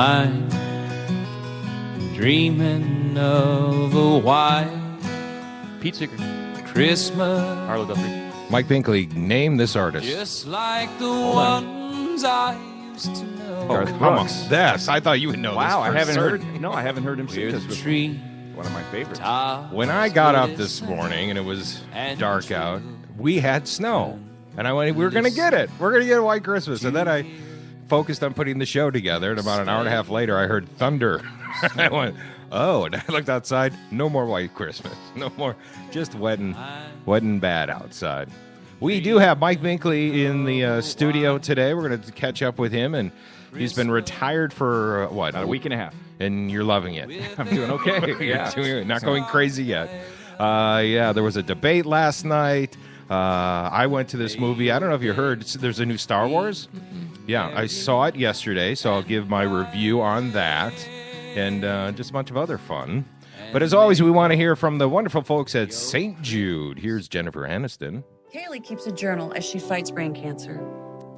I'm dreaming of a white Pete Seeger. Christmas. Harlow Guthrie. Mike Binkley, name this artist. Just like the ones I used to know. Oh, come on. Yes, I thought you would know Wow, this. I haven't heard. No, I haven't heard him sing We're this the before. tree. One of my favorites. When I got up this morning and it was dark out, we had snow. And I went, we're going to get it. We're going to get a white Christmas. And then I focused on putting the show together. And about an hour and a half later, I heard thunder. I went, oh, and I looked outside. No more white Christmas. No more. Just wet and bad outside. We do have Mike Binkley in the studio today. We're going to catch up with him. And he's been retired for, what? About a week and a half. And you're loving it. I'm doing okay. Yeah. Not going crazy yet. There was a debate last night. I went to this movie. I don't know if you heard. There's a new Star Wars. Yeah, I saw it yesterday, so I'll give my review on that. And just a bunch of other fun. But as always, we want to hear from the wonderful folks at St. Jude. Here's Jennifer Aniston. Kaylee keeps a journal as she fights brain cancer.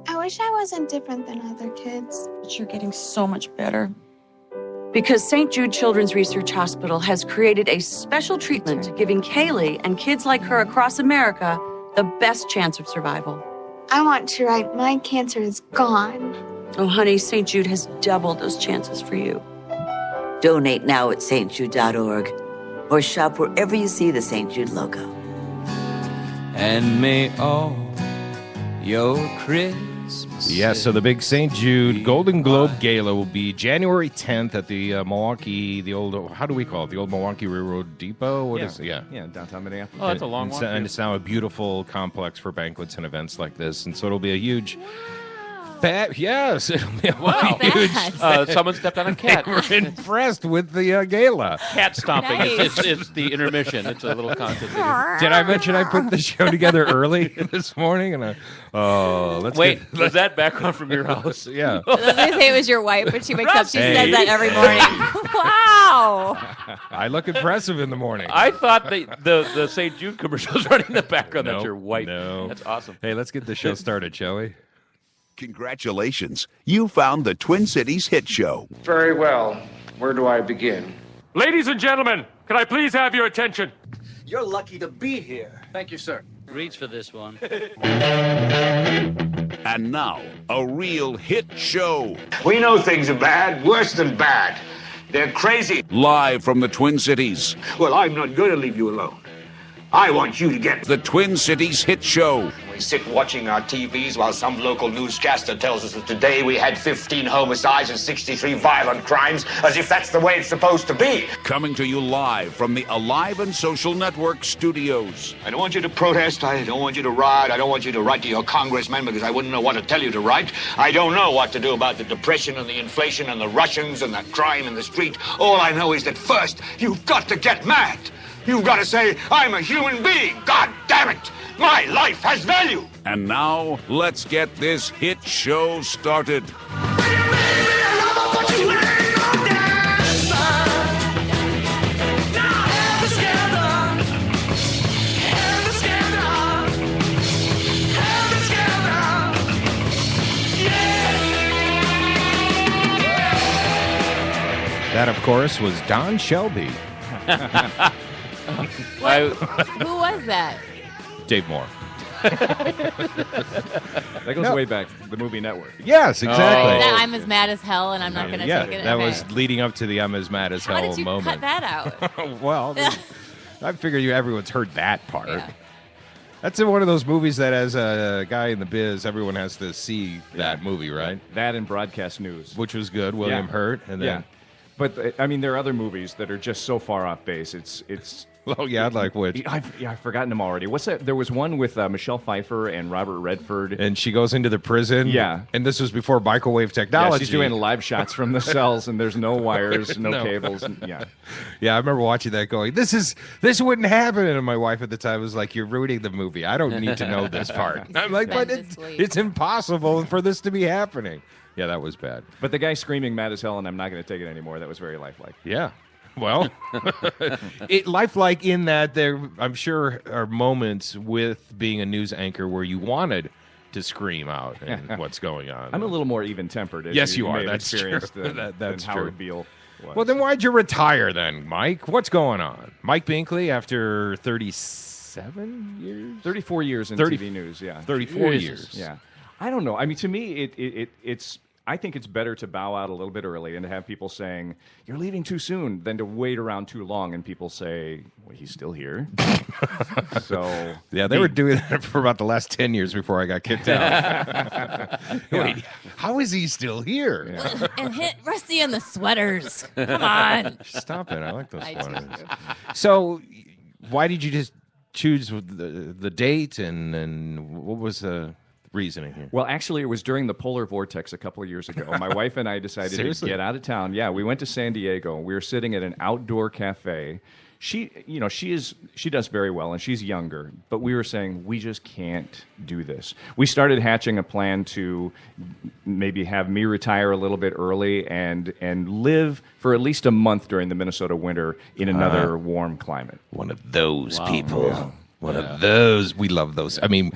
I wish I wasn't different than other kids. But you're getting so much better. Because St. Jude Children's Research Hospital has created a special treatment giving Kaylee and kids like her across America the best chance of survival. I want to write my cancer is gone. Oh, honey, St. Jude has doubled those chances for you. Donate now at stjude.org or shop wherever you see the St. Jude logo. And may all your Christmas. Yes, so the big St. Jude Golden Globe Gala will be January 10th at the Milwaukee, the old, how do we call it? The old Milwaukee Railroad Depot? What is it? Yeah, downtown Minneapolis. Oh, that's a long one. And it's now a beautiful complex for banquets and events like this. And so it'll be a huge... Yes, it'll be a huge... Someone stepped on a cat. We're impressed with the gala. Cat stomping. Nice. It's the intermission. It's a little contest. Did I mention I put the show together early this morning? And was that background from your house? Yeah. I was going to say it was your wife, but she wakes up, she says that every morning. Wow. I look impressive in the morning. I thought the St. Jude commercial was running in the background. That's your wife. No. That's awesome. Hey, let's get the show started, shall we? Congratulations. You found the Twin Cities hit show. Very well. Where do I begin? Ladies and gentlemen, can I please have your attention? You're lucky to be here. Thank you, sir. Reach for this one. And now, a real hit show. We know things are bad, worse than bad. They're crazy. Live from the Twin Cities. Well, I'm not going to leave you alone. I want you to get the Twin Cities hit show. We sit watching our TVs while some local newscaster tells us that today we had 15 homicides and 63 violent crimes, as if that's the way it's supposed to be. Coming to you live from the Alive and Social Network studios. I don't want you to protest. I don't want you to riot. I don't want you to write to your congressman because I wouldn't know what to tell you to write. I don't know what to do about the depression and the inflation and the Russians and the crime in the street. All I know is that first, you've got to get mad. You've got to say, I'm a human being. God damn it. My life has value. And now, let's get this hit show started. That, of course, was Don Shelby. Who was that? Dave Moore. That goes way back, the movie Network. Yes, exactly. I'm as mad as hell, and I'm not going to take it. That was leading up to the I'm as mad as hell moment. How did you cut that out? Well, I figure everyone's heard that part. Yeah. That's one of those movies that, as a guy in the biz, everyone has to see that movie, right? That and Broadcast News. Which was good. William Hurt. And then, But, I mean, there are other movies that are just so far off base. It's Oh, yeah, like which? I've forgotten them already. What's that? There was one with Michelle Pfeiffer and Robert Redford. And she goes into the prison? Yeah. And this was before microwave technology. Yeah, she's doing live shots from the cells, and there's no wires, no cables. And, Yeah, I remember watching that going, this wouldn't happen. And my wife at the time was like, you're ruining the movie. I don't need to know this part. I'm like, but it's impossible for this to be happening. Yeah, that was bad. But the guy screaming mad as hell and I'm not going to take it anymore, that was very lifelike. Yeah. Well, lifelike in that there, I'm sure, are moments with being a news anchor where you wanted to scream out and what's going on. I'm a little more even-tempered. As Yes, you may are. have That's experienced true. Than That's Howard true. Beale was. Well, then why'd you retire then, Mike? What's going on? Mike Binkley, after 37 years? 34 years in TV news, yeah. 34 years. Yeah. I don't know. I mean, to me, it's. I think it's better to bow out a little bit early and to have people saying, you're leaving too soon, than to wait around too long and people say, well, he's still here. So yeah, they were doing that for about the last 10 years before I got kicked out. Wait, how is he still here? Yeah. And hit Rusty in the sweaters. Come on. Stop it. I like those I sweaters. do. So why did you just choose the date and what was the reasoning here? Well, actually, it was during the polar vortex a couple of years ago. My wife and I decided to get out of town. Yeah, we went to San Diego. We were sitting at an outdoor cafe. She does very well, and she's younger. But we were saying, we just can't do this. We started hatching a plan to maybe have me retire a little bit early and live for at least a month during the Minnesota winter in another warm climate. One of those people. Yeah. One of those. We love those. I mean,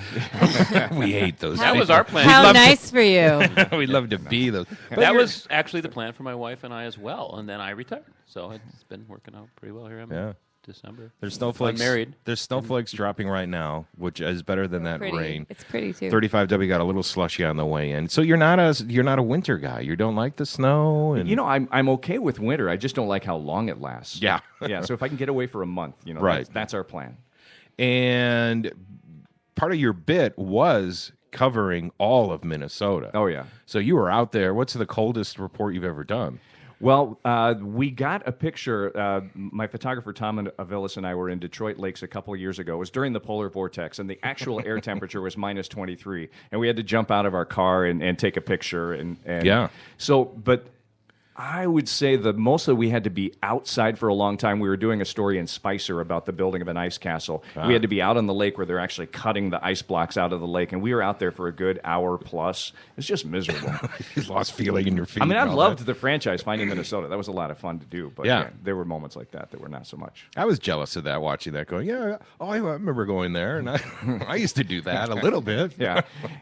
we hate those. That was our plan. How nice for you. We'd love to be those. But That was actually the plan for my wife and I as well, and then I retired. So it's been working out pretty well. Here I'm in December. There's snowflakes. I'm married. There's snowflakes dropping right now, which is better than that Pretty. rain. It's pretty too. 35W got a little slushy on the way in. So you're not a winter guy. You don't like the snow. And I'm okay with winter. I just don't like how long it lasts. Yeah. Yeah. So if I can get away for a month, Right. that's our plan. And part of your bit was covering all of Minnesota. Oh, yeah. So you were out there. What's the coldest report you've ever done? Well, we got a picture. My photographer, Tom Avilis, and I were in Detroit Lakes a couple of years ago. It was during the polar vortex, and the actual air temperature was minus 23. And we had to jump out of our car and take a picture. And Yeah. So, but I would say the mostly we had to be outside for a long time. We were doing a story in Spicer about the building of an ice castle. We had to be out on the lake where they're actually cutting the ice blocks out of the lake, and we were out there for a good hour plus. It's just miserable. You lost feeling in your feet. I mean, I and all loved that. the franchise Finding Minnesota. That was a lot of fun to do, but Yeah. there were moments like that were not so much. I was jealous of that, watching that, going, I remember going there, and I used to do that a little bit. Yeah,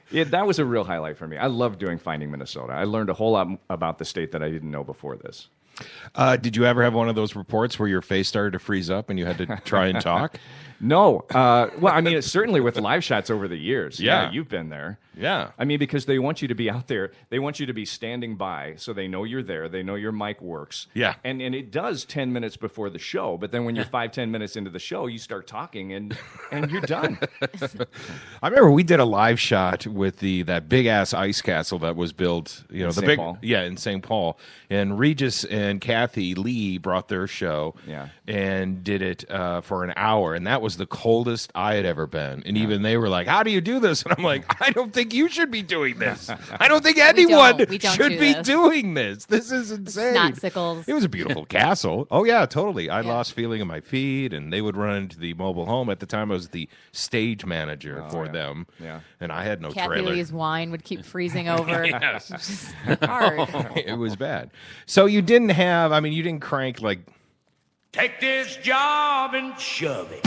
that was a real highlight for me. I loved doing Finding Minnesota. I learned a whole lot about the state that I didn't know before this. Did you ever have one of those reports where your face started to freeze up and you had to try and talk? No. Well, I mean, it's certainly with live shots over the years. Yeah. You've been there. Yeah. I mean, because they want you to be out there. They want you to be standing by so they know you're there. They know your mic works. Yeah. And it does 10 minutes before the show. But then when you're 5-10 minutes into the show, you start talking and you're done. I remember we did a live shot with that big ass ice castle that was built, In St. Paul. in St. Paul. And Regis and Kathy Lee brought their show and did it for an hour. And that was the coldest I had ever been. And even they were like, how do you do this? And I'm like, I don't think you should be doing this. I don't think anyone we don't should do be this. doing this. This is insane. Snotsickles. It was a beautiful castle. Oh, yeah, totally. I lost feeling in my feet, and they would run into the mobile home. At the time, I was the stage manager for them. Yeah. And I had no Kathy trailer. Lee's wine would keep freezing over. Yes. It's just hard. It was bad. So you didn't you didn't crank like. Take this job and shove it.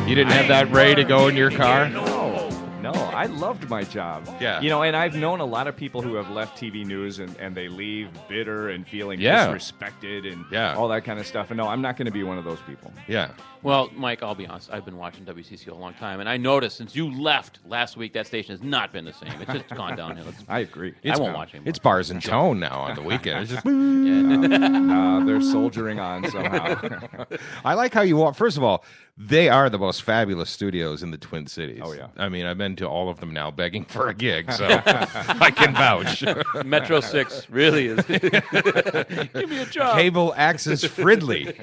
You didn't have that ready to go in your car? No, I loved my job. Yeah. And I've known a lot of people who have left TV news and they leave bitter and feeling Yeah. disrespected and Yeah. all that kind of stuff. And no, I'm not going to be one of those people. Yeah. Well, Mike, I'll be honest. I've been watching WCCO a long time, and I noticed since you left last week, that station has not been the same. It's just gone downhill. I agree. I won't watch anymore. It's bars and tone now on the weekend. It's just. They're soldiering on somehow. I like how you walk. First of all, they are the most fabulous studios in the Twin Cities. Oh, yeah. I mean, I've been to all of them now begging for a gig, so I can vouch. Metro 6 really is. Give me a job. Cable access friendly.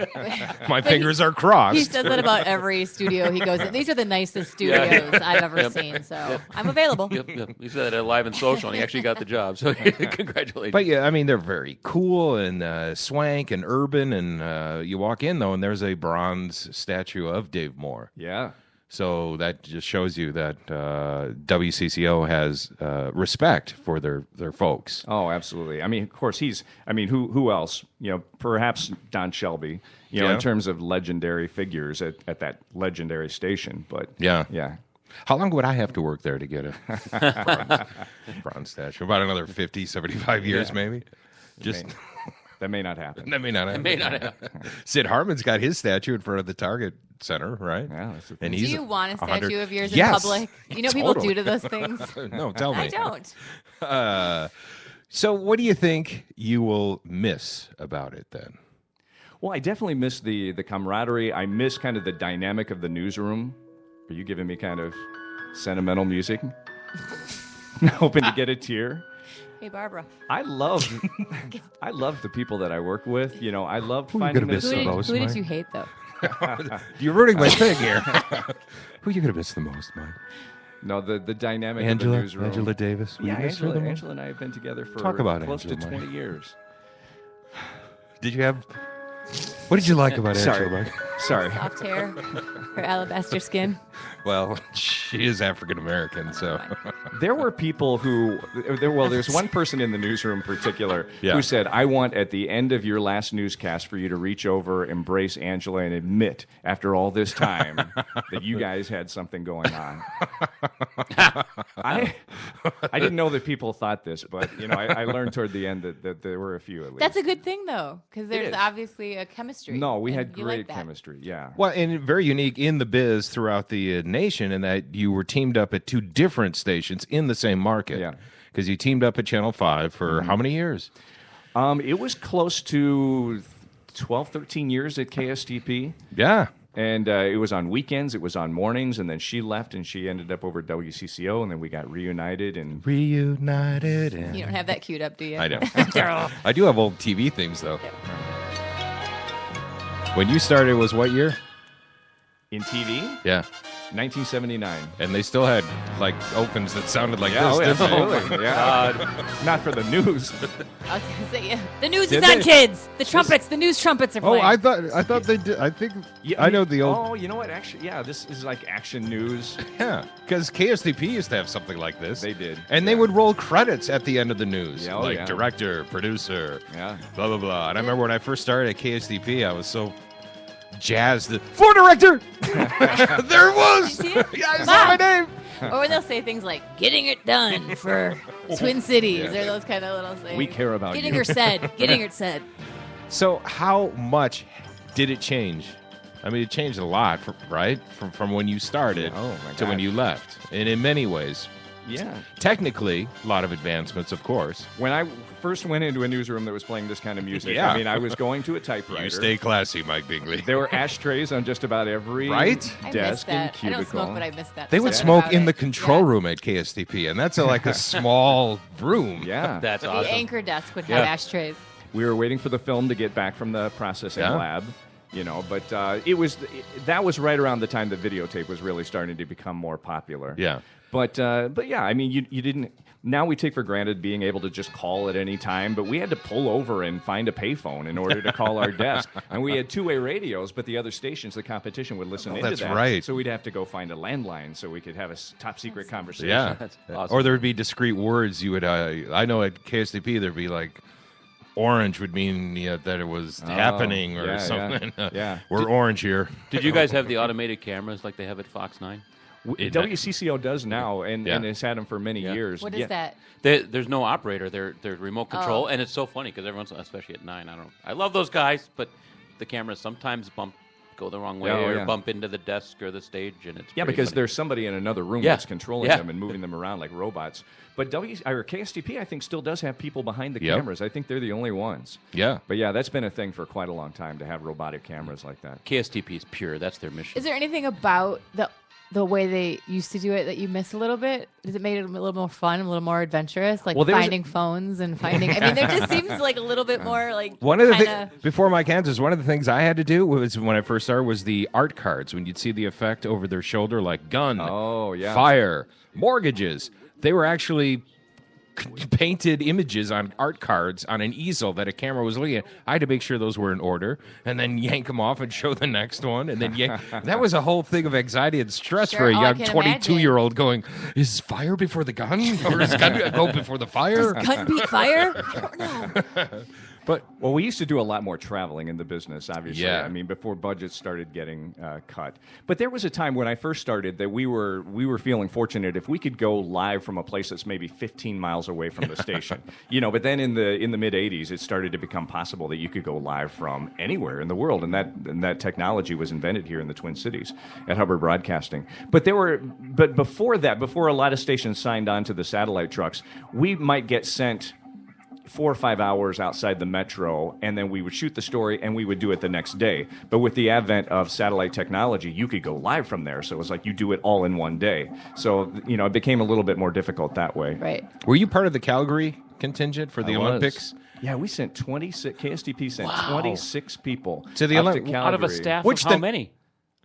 My fingers are crossed. He says that about every studio he goes in. These are the nicest studios I've ever seen, so I'm available. Yep. He said that at Live and Social, and he actually got the job. So congratulations. But yeah, I mean, they're very cool and swank and urban. And you walk in, though, and there's a bronze statue of Dave Moore. Yeah. So that just shows you that WCCO has respect for their folks. Oh, absolutely. I mean, of course, who else? Perhaps Don Shelby, in terms of legendary figures at that legendary station. But Yeah. Yeah. How long would I have to work there to get a bronze statue? About another 50, 75 years, maybe? That may not happen. That may not happen. Sid Hartman's got his statue in front of the Target Center, right? Yeah. Do you want a statue of yours in Yes, public? You know people do to those things? No, tell me. I don't. So what do you think you will miss about it then? Well, I definitely miss the camaraderie. I miss kind of the dynamic of the newsroom. Are you giving me kind of sentimental music? Hoping to get a tear. Hey, Barbara. I love the people that I work with. You know, I love Who finding you miss the most, Who did Mike? you hate, though? You're ruining my thing here. Who are you going to miss the most, Mike? No, the dynamic Angela, of the newsroom. Angela Davis. Will you miss her the most? Angela and I have been together for Talk about close Angela, to Mike. 20 years. Did you have... What did you like about Angela, Mike? Sorry. Soft hair, her alabaster skin. Well, she is African-American, so... There were people who... there's one person in the newsroom in particular who said, I want at the end of your last newscast for you to reach over, embrace Angela, and admit, after all this time, that you guys had something going on. I didn't know that people thought this, but I learned toward the end that there were a few at least. That's a good thing, though, because there's is. obviously a chemistry. No, we and had you great like that. chemistry, yeah. Well, and very unique in the biz throughout the nation in that you were teamed up at two different stations in the same market. Yeah. Because you teamed up at Channel 5 for how many years? It was close to 12, 13 years at KSTP. Yeah. And it was on weekends, it was on mornings, and then she left and she ended up over at WCCO, and then we got reunited. And Reunited. And... You don't have that queued up, do you? I don't. I do have old TV themes, though. When you started was what year? In TV? Yeah. 1979. And they still had, like, opens that sounded like this, oh, didn't they? absolutely. Yeah. Not for the news. I was going to say, yeah. The news Did is on, they? kids. The trumpets, the news trumpets are playing. I thought they did. I think I know the old. Oh, you know what? Actually, yeah, this is like action news. Yeah, because KSTP used to have something like this. They did. And they would roll credits at the end of the news. Yeah, like director, producer, blah, blah, blah. And I remember when I first started at KSTP, I was so jazzed. Floor director! There it was! Did you see it? Yeah, I saw my name. Or when they'll say things like, getting it done for Twin Cities, or those kind of little things. We care about getting you. her said. Getting her said. So how much did it change? I mean, it changed a lot, right? From when you started to when you left. And in many ways. Yeah. Technically, a lot of advancements, of course. When I first went into a newsroom that was playing this kind of music, Yeah. I mean, I was going to a typewriter. You stay classy, Mike Binkley. There were ashtrays on just about every Right? I missed desk and that. I cubicle. don't smoke, but I missed that. They would Something smoke about in it. the control room at KSTP, and that's like a small room. Yeah. That's The awesome. anchor desk would have ashtrays. We were waiting for the film to get back from the processing Yeah. lab, but that was right around the time that videotape was really starting to become more popular. Yeah. But yeah, I mean, you didn't. Now we take for granted being able to just call at any time, but we had to pull over and find a payphone in order to call our desk. And we had two-way radios, but the other stations, the competition, would listen into that's that. right. So we'd have to go find a landline so we could have a top-secret conversation. Yeah. That's awesome. Or there would be discrete words you would. I know at KSTP there'd be like. Orange would mean that it was happening or yeah, something. yeah. We're orange here. Did you guys have the automated cameras like they have at Fox 9? WCCO does now, and has had them for many years. What is that? There's no operator. They're remote control, and it's so funny because everyone's, especially at 9, I love those guys, but the cameras sometimes go the wrong way or bump into the desk or the stage, and it's pretty because funny. there's somebody in another room that's controlling them and moving them around like robots. But KSTP, I think, still does have people behind the cameras. I think they're the only ones. Yeah. But yeah, that's been a thing for quite a long time to have robotic cameras like that. KSTP is pure. That's their mission. Is there anything about the way they used to do it that you miss a little bit? Does it make it a little more fun, a little more adventurous, like finding phones and finding? I mean, there just seems like a little bit more like one of the kinda... before Mike answers, one of the things I had to do was when I first started was the art cards when you'd see the effect over their shoulder, like gun, fire, mortgages. They were actually painted images on art cards on an easel that a camera was looking at. I had to make sure those were in order and then yank them off and show the next one. And then that was a whole thing of anxiety and stress for a young 22-year-old going, is fire before the gun? Or is gun go before the fire? Does gun beat fire? I don't know. Well, we used to do a lot more traveling in the business, obviously. Yeah. I mean, before budgets started getting cut. But there was a time when I first started that we were feeling fortunate if we could go live from a place that's maybe 15 miles away from the station. But then in the mid 80s, it started to become possible that you could go live from anywhere in the world, and that technology was invented here in the Twin Cities at Hubbard Broadcasting. But before that, before a lot of stations signed on to the satellite trucks, we might get sent 4 or 5 hours outside the metro, and then we would shoot the story and we would do it the next day. But with the advent of satellite technology, you could go live from there. So it was like you do it all in one day. So, it became a little bit more difficult that way. Right. Were you part of the Calgary contingent for the Olympics? Yeah, we sent 26, KSTP sent 26 people to the Olympics. Out of a staff of how many?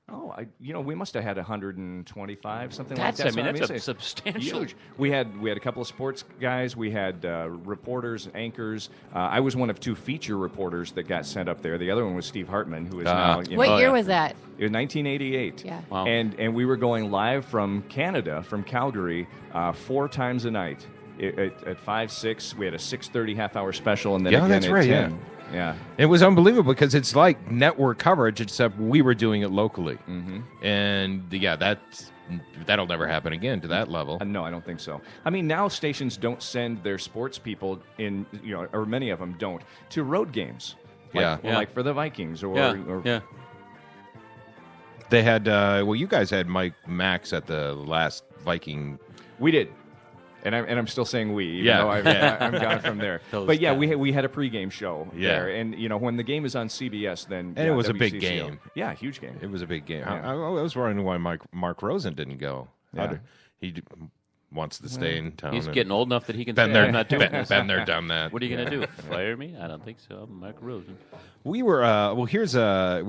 Oh, we must have had 125, something that's, like that. That's a substantial. Huge. We had a couple of sports guys. We had reporters, anchors. I was one of 2 feature reporters that got sent up there. The other one was Steve Hartman, who is now. What year was that? It was 1988. Yeah. Wow. And we were going live from Canada, from Calgary, 4 times a night. At 5, 6, we had a 6:30 half-hour special, and then again that's at right, 10. Yeah. It was unbelievable because it's like network coverage, except we were doing it locally. Mm-hmm. And that'll never happen again to that level. No, I don't think so. I mean, now stations don't send their sports people in, or many of them don't, to road games. Like for the Vikings or They had, you guys had Mike Max at the last Viking. We did. And I'm still saying we, even though I'm gone from there. But we had a pregame show there, and when the game is on CBS, then and it was WCCO. a big game. Yeah, huge game. It was a big game. Yeah. I was wondering why Mark Rosen didn't go. Yeah. He wants to stay in town. He's getting old enough that he can. Been say, there, I'm not doing this. been there, done that. What are you going to do? Fire me? I don't think so. I'm Mark Rosen. We were. Were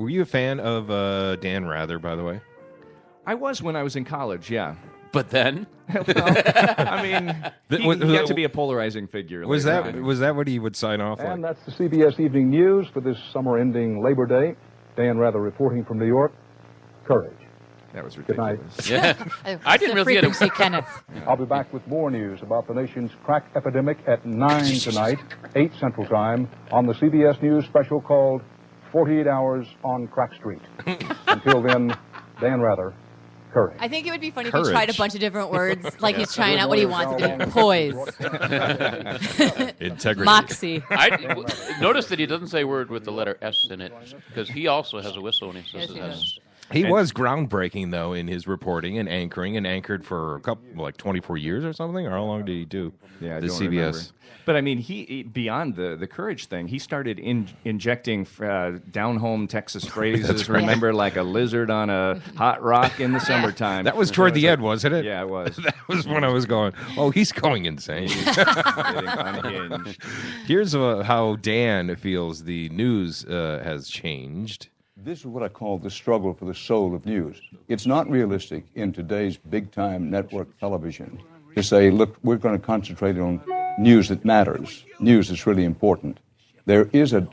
you a fan of Dan Rather, by the way? I was when I was in college. Yeah. But then, I mean, he got to be a polarizing figure. Was that what he would sign off And like? that's the CBS Evening News for this summer-ending Labor Day. Dan Rather reporting from New York. Courage. That was Good night. ridiculous. Yeah. I didn't really get it. Kenneth. I'll be back with more news about the nation's crack epidemic at 9 tonight, 8 Central Time, on the CBS News special called 48 Hours on Crack Street. Until then, Dan Rather. Courage. I think it would be funny if he tried a bunch of different words, like he's trying out what he wants to do. Poise. Integrity. Moxie. Notice that he doesn't say a word with the letter S in it, because he also has a whistle when he says it has. He was groundbreaking, though, in his reporting and anchoring, and anchored for 24 years or something. Or how long did he do? Yeah, the don't CBS. remember. But I mean, he beyond the courage thing, he started injecting down home Texas phrases. right. Remember, like a lizard on a hot rock in the summertime. That was toward the end, wasn't it? Yeah, it was. That was when I was going, oh, he's going insane. Unhinged. Here's how Dan feels the news has changed. This is what I call the struggle for the soul of news. It's not realistic in today's big-time network television to say, look, we're going to concentrate on news that matters, news that's really important. There is a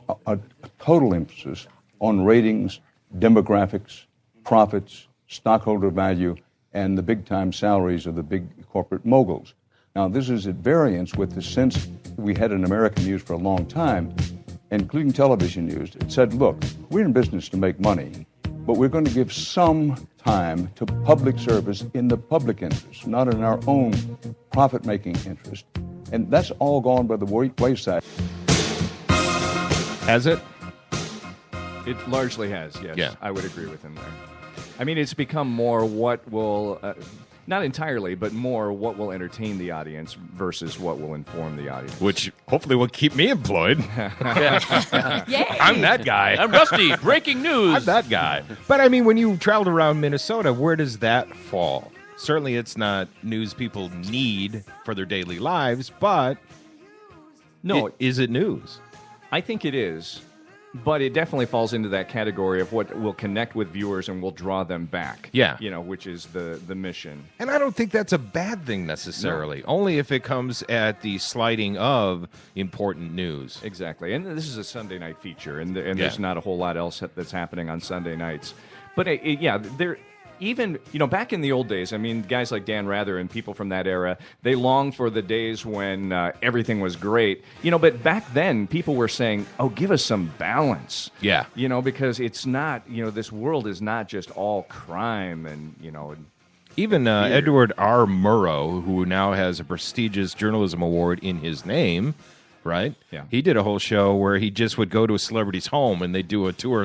total emphasis on ratings, demographics, profits, stockholder value, and the big-time salaries of the big corporate moguls. Now, this is at variance with the sense we had in American news for a long time, including television news. It said, look, we're in business to make money, but we're going to give some time to public service in the public interest, not in our own profit-making interest. And that's all gone by the wayside. Has it? It largely has, yes. Yeah. I would agree with him there. I mean, it's become more what will, not entirely, but more what will entertain the audience versus what will inform the audience. Which hopefully will keep me employed. Yay. I'm that guy. I'm Rusty. Breaking news. I'm that guy. But I mean, when you traveled around Minnesota, where does that fall? Certainly it's not news people need for their daily lives, but is it news? I think it is, but it definitely falls into that category of what will connect with viewers and will draw them back. Yeah. Which is the mission. And I don't think that's a bad thing necessarily, only if it comes at the sliding of important news. Exactly. And this is a Sunday night feature, and there's not a whole lot else that's happening on Sunday nights. But, there... even, back in the old days, I mean, guys like Dan Rather and people from that era, they longed for the days when everything was great. But back then, people were saying, oh, give us some balance. Yeah. Because it's not, this world is not just all crime and, Even Edward R. Murrow, who now has a prestigious journalism award in his name, right? Yeah. He did a whole show where he just would go to a celebrity's home and they do a tour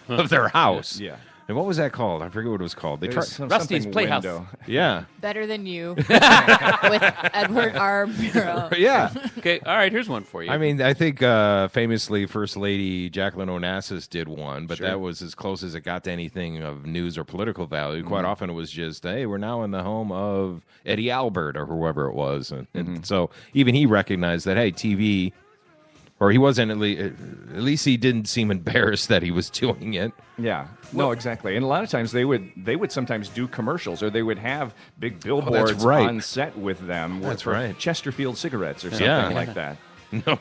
of their house. Yeah. And what was that called? I forget what it was called. They Rusty's Playhouse. Yeah. Better Than You with Edward R. Murrow. Yeah. Okay, all right, here's one for you. I mean, I think famously First Lady Jacqueline Onassis did one, but that was as close as it got to anything of news or political value. Quite often it was just, hey, we're now in the home of Eddie Albert or whoever it was. And so even he recognized that, hey, TV, or he wasn't, at least he didn't seem embarrassed that he was doing it. Yeah. No, exactly. And a lot of times they would sometimes do commercials, or they would have big billboards on set with them. That's right. Chesterfield cigarettes or something like that.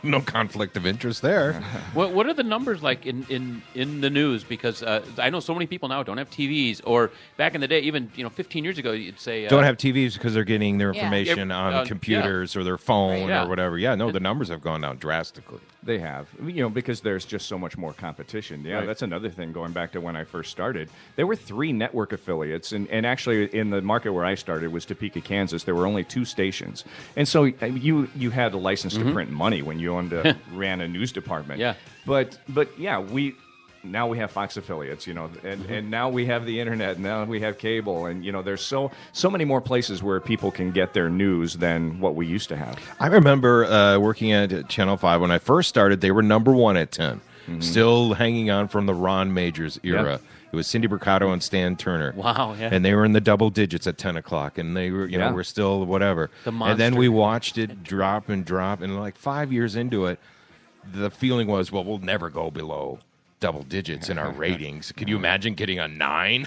No conflict of interest there. What are the numbers like in the news? Because I know so many people now don't have TVs, or back in the day, even 15 years ago, you'd say don't have TVs because they're getting their information on computers or their phone or whatever. Yeah, no, the numbers have gone down drastically. They have, because there's just so much more competition. Yeah, that's another thing. Going back to when I first started, there were 3 network affiliates, and actually in the market where I started was Topeka, Kansas. There were only 2 stations, and so you had a license to print money when you ran a news department. Yeah, but yeah, now we have Fox affiliates, and now we have the internet, and now we have cable, and there's so many more places where people can get their news than what we used to have. I remember working at Channel 5 when I first started. They were number 1 at 10, still hanging on from the Ron Majors era. Yep. It was Cindy Mercado and Stan Turner. Wow, yeah. And they were in the double digits at 10 o'clock, and they were, were still whatever. And then we watched it drop, and like 5 years into it, the feeling was, well, we'll never go below double digits in our ratings. Can you imagine getting a 9?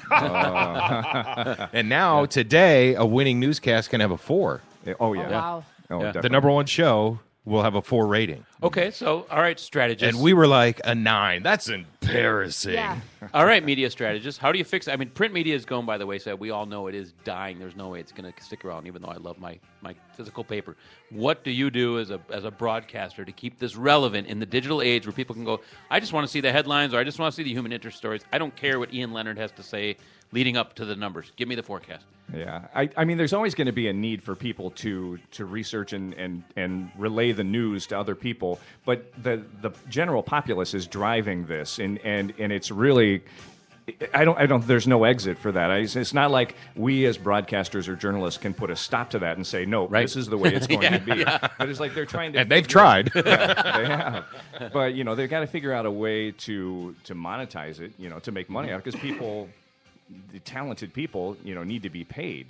And now, today, a winning newscast can have a 4. Oh, yeah. Oh, wow. Oh, the number 1 show will have a 4 rating. Okay, so, all right, strategists. And we were like, a 9. That's embarrassing. Yeah. All right, media strategists. How do you fix it? I mean, print media is going by the wayside. We all know it is dying. There's no way it's going to stick around, even though I love my physical paper. What do you do as a broadcaster to keep this relevant in the digital age where people can go, I just want to see the headlines, or I just want to see the human interest stories. I don't care what Ian Leonard has to say leading up to the numbers. Give me the forecast. Yeah, I mean, there's always going to be a need for people to research and relay the news to other people, but the general populace is driving this, and it's really, I don't. There's no exit for that. It's not like we as broadcasters or journalists can put a stop to that and say, no, this is the way it's going to be. But it's like they're trying to, and they've tried. Yeah, they have, but they've got to figure out a way to monetize it, to make money out, because people. The talented people, need to be paid.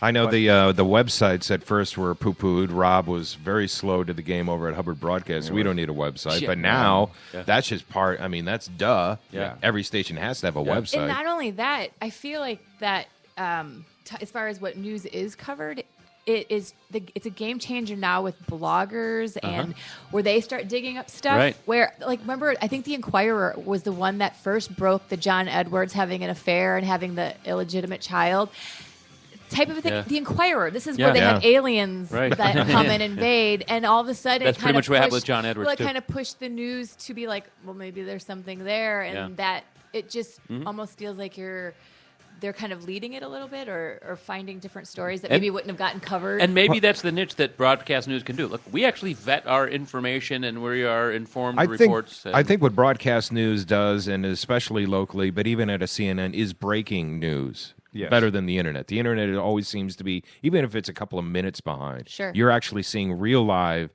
I know the websites at first were poo-pooed. Rob was very slow to the game over at Hubbard Broadcast. We don't need a website. But now, that's just part. I mean, that's duh. Yeah. Every station has to have a website. And not only that, I feel like that as far as what news is covered, it's a game changer now with bloggers and where they start digging up stuff. Right. Where, like, remember, I think the Inquirer was the one that first broke the John Edwards having an affair and having the illegitimate child type of a thing. Yeah. The Inquirer. This is where they have aliens that come and invade, and all of a sudden that's pretty much what happened with John Edwards. Well, it kind of pushed the news to be like, well, maybe there's something there, and that it just almost feels like they're kind of leading it a little bit, or finding different stories that maybe wouldn't have gotten covered. And maybe that's the niche that broadcast news can do. Look, we actually vet our information, and we are informed reports. I think what broadcast news does, and especially locally, but even at a CNN, is breaking news. Yes. Better than the internet. The internet always seems to be, even if it's a couple of minutes behind, you're actually seeing real live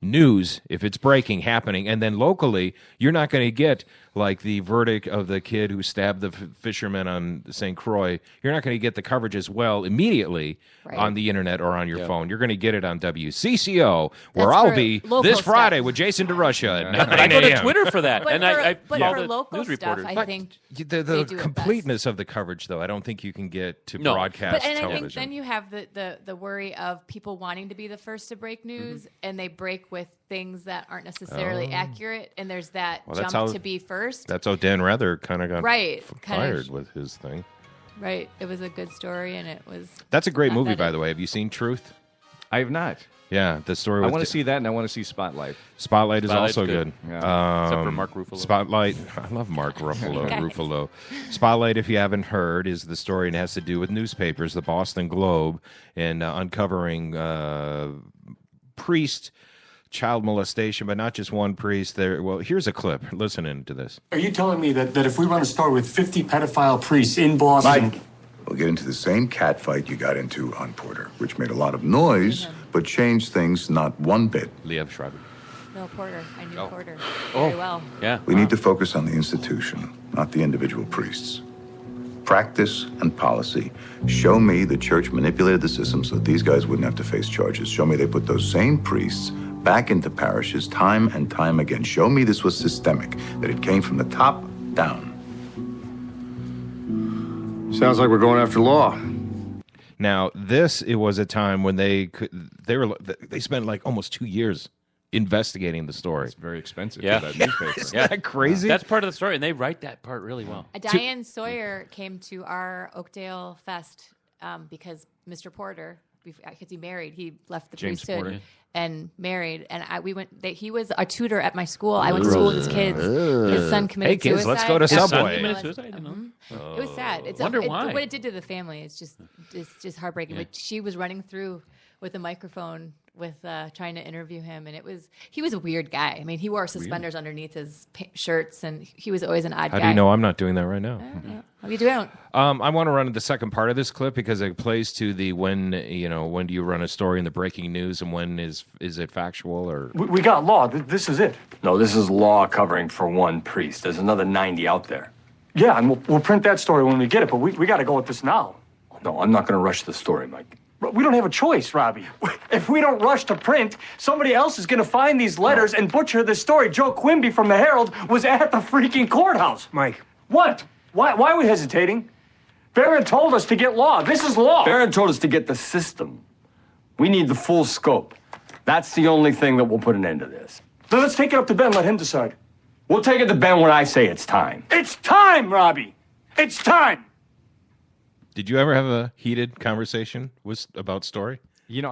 news if it's breaking, happening. And then locally, you're not going to get like the verdict of the kid who stabbed the fisherman on St. Croix. You're not going to get the coverage as well immediately on the internet or on your phone. You're going to get it on WCCO, where I'll be this Friday with Jason DeRusha at 9 But I go to Twitter for that. But I for local stuff, I think the completeness of the coverage, though, I don't think you can get to broadcast television. I think then you have the worry of people wanting to be the first to break news, and they break with things that aren't necessarily accurate, and there's that jump to be first. That's how Dan Rather kind of got fired with his thing. Right. It was a good story, and it was. That's a great movie, authentic. by the way. Have you seen Truth? I have not. Yeah, the story. I with want to see that, and I want to see Spotlight. Spotlight is Spotlight's also good. good. Yeah. Except for Mark Ruffalo. Spotlight. I love Mark Ruffalo. Spotlight, if you haven't heard, is the story and has to do with newspapers, the Boston Globe, and uncovering priest child molestation, but not just one priest. Well, here's a clip. Listen into this. Are you telling me that if we run a story with 50 pedophile priests in Boston... Mike, we'll get into the same catfight you got into on Porter, which made a lot of noise, but changed things not one bit. Liev Schreiber. No, Porter. I knew Porter very well. Yeah. We need to focus on the institution, not the individual priests. Practice and policy. Show me the church manipulated the system so that these guys wouldn't have to face charges. Show me they put those same priests back into parishes time and time again. Show me this was systemic, that it came from the top down. Sounds like we're going after law. Now, it was a time when they spent like almost 2 years investigating the story. It's very expensive Yeah. for that newspaper. Isn't that crazy? That's part of the story, and they write that part really well. Diane Sawyer came to our Oakdale Fest because Mr. Porter, because he married, he left the James priesthood Porter. and married, and we went. He was a tutor at my school. I went to school with his kids. His son committed Hey, kids, suicide. let's go to His son Subway. committed suicide? I know. It was sad. It's Wonder why. what it did to the family. It's just heartbreaking. But she was running through with a microphone with trying to interview him, and he was a weird guy. I mean, he wore suspenders underneath his shirts, and he was always an odd guy. How do you know I'm not doing that right now? How do you do it? I want to run the second part of this clip because it plays to the when do you run a story in the breaking news and when is it factual or We got law. This is it. No, this is law covering for one priest. There's another 90 out there. Yeah, and we'll print that story when we get it, but we got to go with this now. No, I'm not going to rush the story, Mike. We don't have a choice, Robbie. If we don't rush to print, somebody else is going to find these letters and butcher this story. Joe Quimby from the Herald was at the freaking courthouse. Mike. What? Why are we hesitating? Barron told us to get law. This is law. Barron told us to get the system. We need the full scope. That's the only thing that will put an end to this. Then let's take it up to Ben and let him decide. We'll take it to Ben when I say it's time. It's time, Robbie. It's time. Did you ever have a heated conversation about story? You know,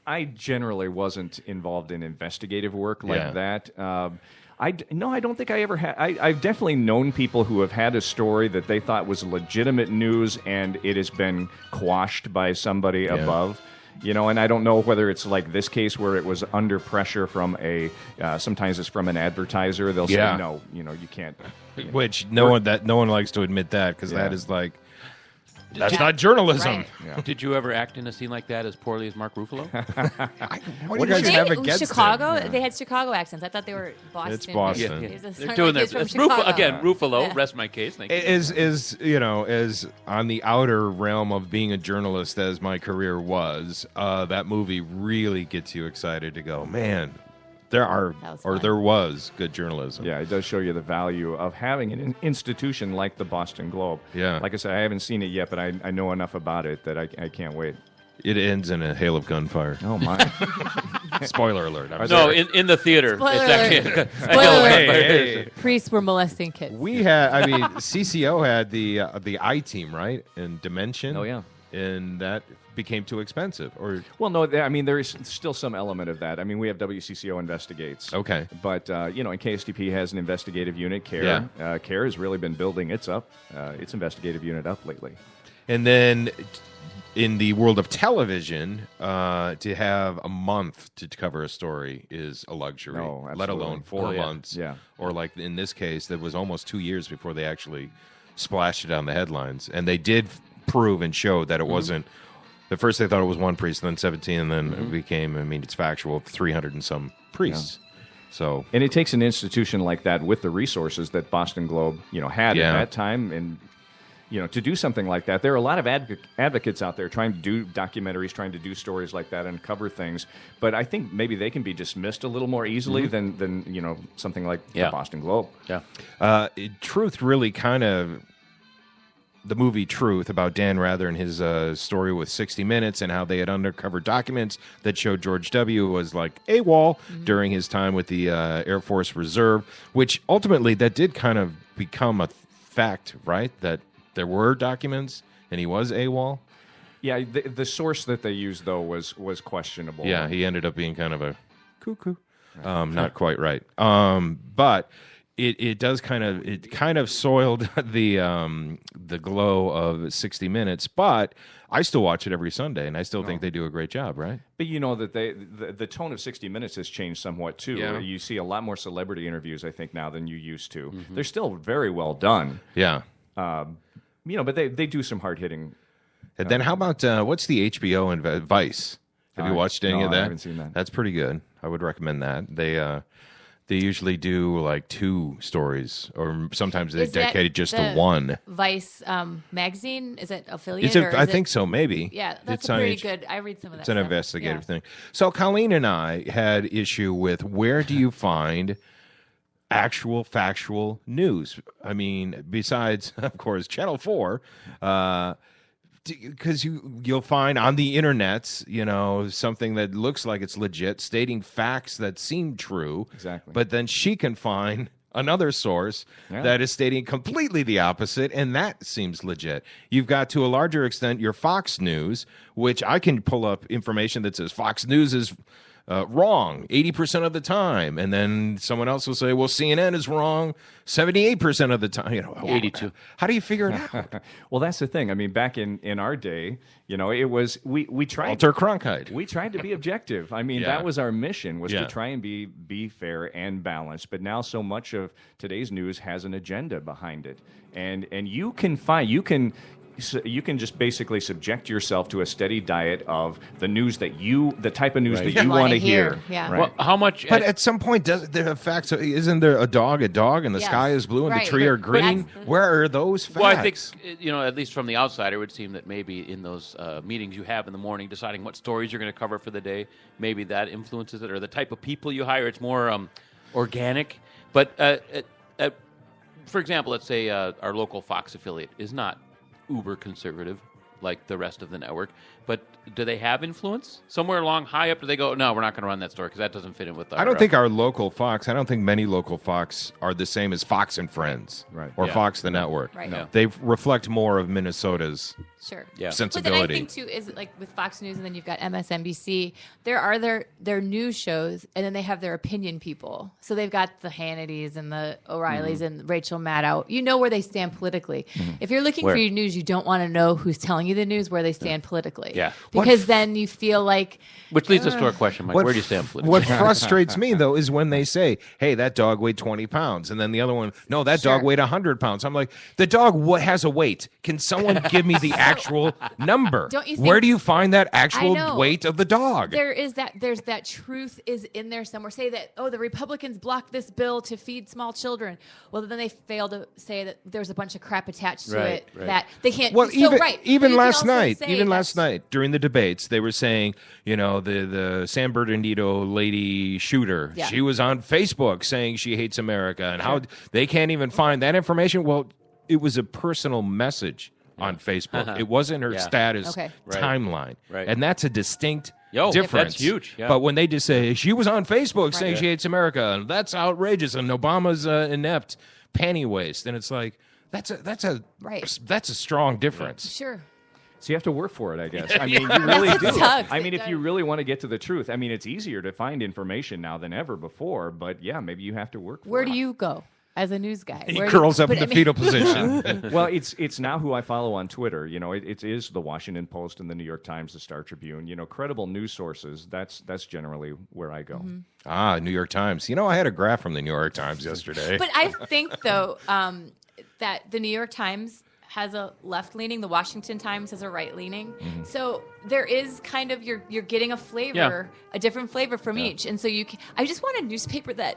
I generally wasn't involved in investigative work like that. I don't think I ever had. I've definitely known people who have had a story that they thought was legitimate news and it has been quashed by somebody above. And I don't know whether it's like this case where it was under pressure from sometimes it's from an advertiser. They'll say, no, you can't. Which no one likes to admit that because that is like, that's not journalism. Right. Yeah. Did you ever act in a scene like that as poorly as Mark Ruffalo? What do you guys have against Chicago? it? They had Chicago accents. I thought they were Boston. It's Boston. Yeah. There's a They're song doing like their this from Chicago. again. Ruffalo, Yeah. rest my case. Thank you. Is on the outer realm of being a journalist as my career was, that movie really gets you excited to go, man, there was good journalism. Yeah, it does show you the value of having an institution like the Boston Globe. Yeah. Like I said, I haven't seen it yet, but I know enough about it that I can't wait. It ends in a hail of gunfire. Oh, my. Spoiler alert. In the theater. Spoiler It's actually alert. a Spoiler hail of alert. gunfire. Hey. Priests were molesting kids. We had, CCO had the I team, right? In Dimension. Oh, yeah. And that became too expensive. Well, no, there is still some element of that. I mean, we have WCCO Investigates. Okay. But, and KSTP has an investigative unit, CARE. Yeah. CARE has really been building its investigative unit up lately. And then in the world of television, to have a month to cover a story is a luxury, let alone 4 months. Yeah. Or like in this case, that was almost 2 years before they actually splashed it on the headlines. And they did prove and show that it wasn't. At first they thought it was one priest, then 17, and then it became, it's factual, 300 and some priests. Yeah. So, and it takes an institution like that with the resources that Boston Globe, had at that time, and to do something like that. There are a lot of advocates out there trying to do documentaries, trying to do stories like that and cover things. But I think maybe they can be dismissed a little more easily than something like the Boston Globe. Yeah. Truth really kind of. The movie Truth about Dan Rather and his story with 60 Minutes and how they had undercover documents that showed George W. was like AWOL during his time with the Air Force Reserve, which ultimately that did kind of become a fact, right? That there were documents and he was AWOL. Yeah, the source that they used, though, was questionable. Yeah, he ended up being kind of a cuckoo. Not quite right. But it does kind of soiled the glow of 60 Minutes. But I still watch it every Sunday, and I still think they do a great job, right? But you know that the tone of 60 Minutes has changed somewhat, too. Yeah. You see a lot more celebrity interviews, I think, now than you used to. They're still very well done. Yeah. But they do some hard-hitting... And then how about, what's the HBO and Vice? Have you watched any of that? I haven't seen that. That's pretty good. I would recommend that. They usually do like 2 stories, or sometimes they dedicate just to one. Vice magazine, is it affiliated? I think so, maybe. Yeah, that's it's pretty good. I read some of that. It's an investigative thing. So Colleen and I had issue with where do you find actual factual news? I mean, besides, of course, Channel 4, because you'll find on the internet, something that looks like it's legit, stating facts that seem true. Exactly. But then she can find another source that is stating completely the opposite, and that seems legit. You've got, to a larger extent, your Fox News, which I can pull up information that says Fox News is wrong 80% of the time, and then someone else will say, well, CNN is wrong 78% of the time. 82. How do you figure it out? Well, that's the thing. I mean, back in our day, it was we tried Walter Cronkite. We tried to be objective. I mean, that was our mission, was Yeah. to try and be fair and balanced. But now so much of today's news has an agenda behind it, and you can just basically subject yourself to a steady diet of the news the type of news that you want to hear. Yeah. Right. Well, how much? But at some point, does the facts? Isn't there a dog, and the Yes. sky is blue, and Right. the tree are But green? Where are those facts? Well, I think, at least from the outsider, it would seem that maybe in those meetings you have in the morning, deciding what stories you're going to cover for the day, maybe that influences it, or the type of people you hire. It's more organic. But for example, let's say our local Fox affiliate is not uber conservative like the rest of the network, but do they have influence somewhere along high up? Do they go, no, we're not going to run that story because that doesn't fit in with our... I don't think our local Fox, I don't think many local Fox are the same as Fox and Friends, or Fox the network. Right. No. They reflect more of Minnesota's sensibility. But then I think too is like with Fox News, and then you've got MSNBC. There are their news shows, and then they have their opinion people. So they've got the Hannitys and the O'Reillys and Rachel Maddow. You know where they stand politically. If you're looking for your news, you don't want to know who's telling you the news, where they stand politically. Yeah. Because then you feel like... Which leads us to our question, Mike. Where do you stand politically? What frustrates me, though, is when they say, hey, that dog weighed 20 pounds. And then the other one, no, that dog weighed 100 pounds. I'm like, the dog has a weight. Can someone give me the actual number? Don't you think, where do you find that actual weight of the dog? There's that truth is in there somewhere. Say that, the Republicans blocked this bill to feed small children. Well, then they fail to say that there's a bunch of crap attached to it that they can't... Well, even last night, during the debates, they were saying, the San Bernardino lady shooter, she was on Facebook saying she hates America, and how they can't even find that information. Well, it was a personal message on Facebook. It wasn't her status timeline. Right. And that's a distinct difference. That's huge. Yeah. But when they just say, she was on Facebook saying she hates America, and that's outrageous, and Obama's inept panty waist, and it's like, that's a strong difference. Sure. So you have to work for it, I guess. I mean, you really do. Sucks. I mean, if you really want to get to the truth, I mean, it's easier to find information now than ever before. But yeah, maybe you have to work for it. Where do you go as a news guy? He curls up in the fetal position. Well, it's now who I follow on Twitter. It is the Washington Post and the New York Times, the Star Tribune. Credible news sources. That's generally where I go. New York Times. I had a graph from the New York Times yesterday. But I think though that the New York Times has a left-leaning, the Washington Times has a right-leaning. So there is kind of, you're getting a flavor, a different flavor from each. And so I just want a newspaper that,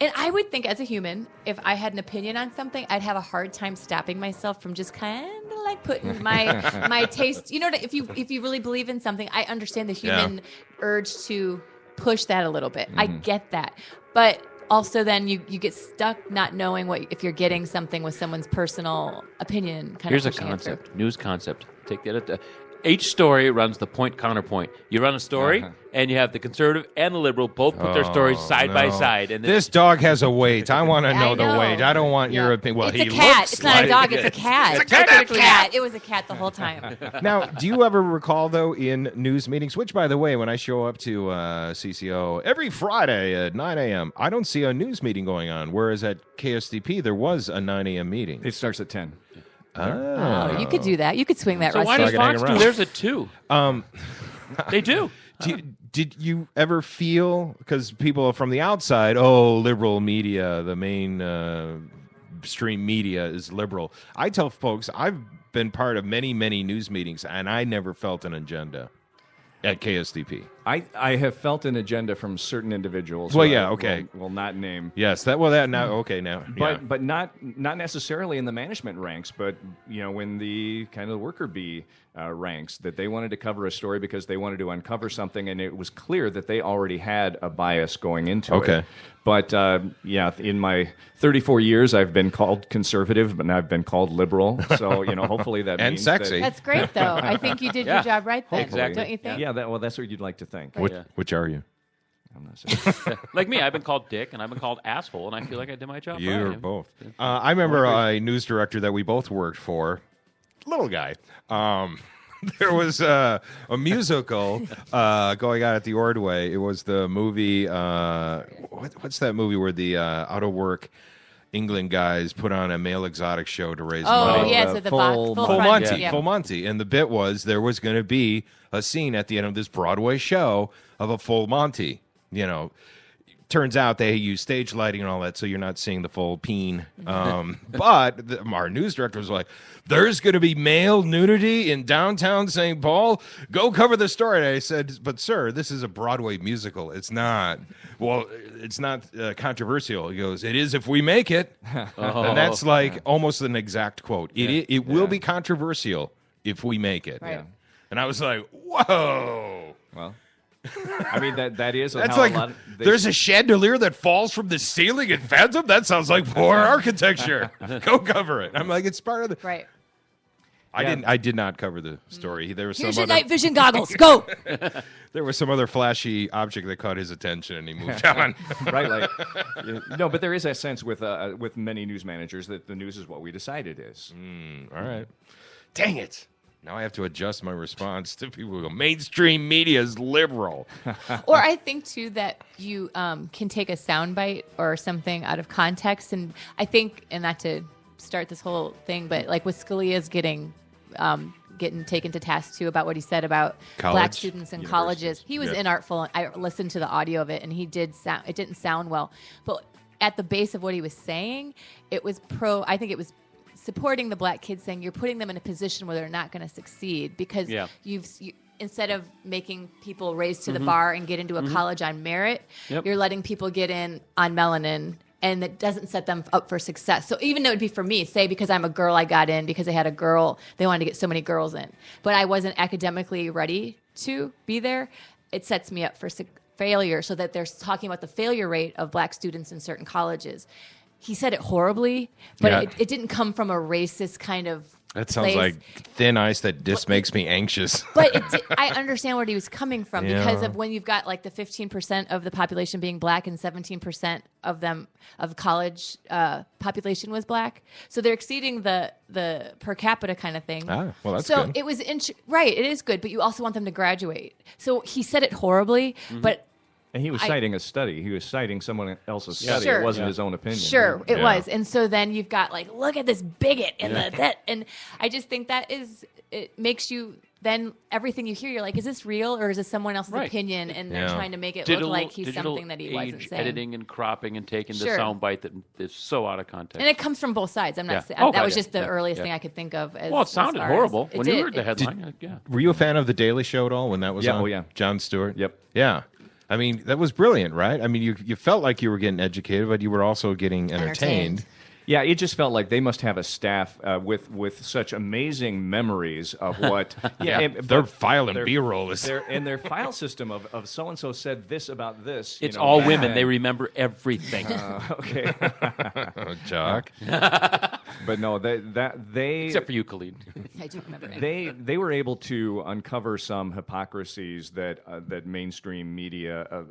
and I would think as a human, if I had an opinion on something, I'd have a hard time stopping myself from just kind of like putting my taste, if you really believe in something, I understand the human urge to push that a little bit. I get that. But also then you get stuck not knowing if you're getting something with someone's personal opinion. Here's a concept, news concept. Take that. each story runs the point counterpoint. You run a story, and you have the conservative and the liberal both put their stories side by side. And this dog has a weight. I want to know the weight. I don't want your opinion. Well, It's he a cat. looks It's not like a dog. It's a cat. It's a goddamn cat. It was a cat the whole time. Now, do you ever recall, though, in news meetings, which, by the way, when I show up to CCO every Friday at 9 a.m., I don't see a news meeting going on, whereas at KSDP, there was a 9 a.m. meeting. It starts at 10. Oh, you could do that. You could swing that. So why does Fox do theirs at 2? They do. Did you ever feel, because people from the outside, liberal media, the main stream media is liberal. I tell folks I've been part of many, many news meetings, and I never felt an agenda at KSDP. I have felt an agenda from certain individuals. Well, who yeah, I okay. will not name. Yes, now, okay, now. But not necessarily in the management ranks, but when the kind of the worker bee ranks, that they wanted to cover a story because they wanted to uncover something, and it was clear that they already had a bias going into it. Okay. But in my 34 years, I've been called conservative, but now I've been called liberal. So hopefully that and means sexy. That's great, though. I think you did your job right then. Hopefully. Don't you think? Yeah, that's what you'd like to think. Which are you? I'm not saying. Like me, I've been called dick and I've been called asshole, and I feel like I did my job. You're right. both. I remember a news director that we both worked for, little guy. There was a musical going on at the Ordway. It was the movie. What's that movie where the out of work England guys put on a male exotic show to raise money? Oh, yeah, so the Full Monty. Full Monty. And the bit was there was going to be a scene at the end of this Broadway show of a full Monty. Turns out they use stage lighting and all that, so you're not seeing the full peen. But our news director was like, there's going to be male nudity in downtown St. Paul. Go cover the story. And I said, but sir, this is a Broadway musical. It's not. Well, it's not controversial. He goes, it is if we make it. And that's like almost an exact quote. It will be controversial if we make it. Right. And I was like, whoa. Well, I mean, that is That's how like, a lot of, there's a chandelier that falls from the ceiling in Phantom? That sounds like poor architecture. Go cover it. I'm like, it's part of the... Right. I did not cover the story. There was Here's some your other, night vision goggles. Go! There was some other flashy object that caught his attention, and he moved on. Right, like no, but there is that sense with many news managers that the news is what we decide it is. All right. Dang it. Now I have to adjust my response to people who go, mainstream media is liberal. Or I think, too, that you can take a soundbite or something out of context. And I think, and not to start this whole thing, but like with Scalia's getting taken to task, too, about what he said about black students in colleges. He was inartful. I listened to the audio of it, and it didn't sound well. But at the base of what he was saying, it was I think it was supporting the black kids, saying you're putting them in a position where they're not going to succeed because you instead of making people raise to the bar and get into a college on merit, you're letting people get in on melanin, and it doesn't set them up for success. So even though it'd be for me, say because I'm a girl, I got in because they had a girl, they wanted to get so many girls in, but I wasn't academically ready to be there, it sets me up for failure, so that they're talking about the failure rate of black students in certain colleges. He said it horribly, but it didn't come from a racist kind of That sounds place. like thin ice that just makes me anxious. But I understand where he was coming from because of when you've got like the 15% of the population being black and 17% of college population was black. So they're exceeding the per capita kind of thing. Ah, well, that's so good. it was right. It is good, but you also want them to graduate. So he said it horribly, but. And he was citing a study. He was citing someone else's study. Sure. It wasn't his own opinion. Sure, it was. And so then you've got like, look at this bigot and that. And I just think it makes you, then everything you hear, you're like, is this real or is this someone else's opinion? And they're trying to make it look like he's something that he wasn't saying. Editing and cropping and taking the soundbite that is so out of context. And it comes from both sides. I'm not saying that was just the earliest thing I could think of. Well, it sounded horrible when you heard the headline. Were you a fan of The Daily Show at all when that was on? Oh, yeah. Jon Stewart? Yep. Yeah. I mean, that was brilliant, right? I mean, you felt like you were getting educated, but you were also getting entertained. Yeah, it just felt like they must have a staff with such amazing memories of what. Their file and B-roll is their file system of so and so said this about this. It's all women. They remember everything. Okay, Jock. But no, they except for you, Khalid. I do remember. They were able to uncover some hypocrisies that mainstream media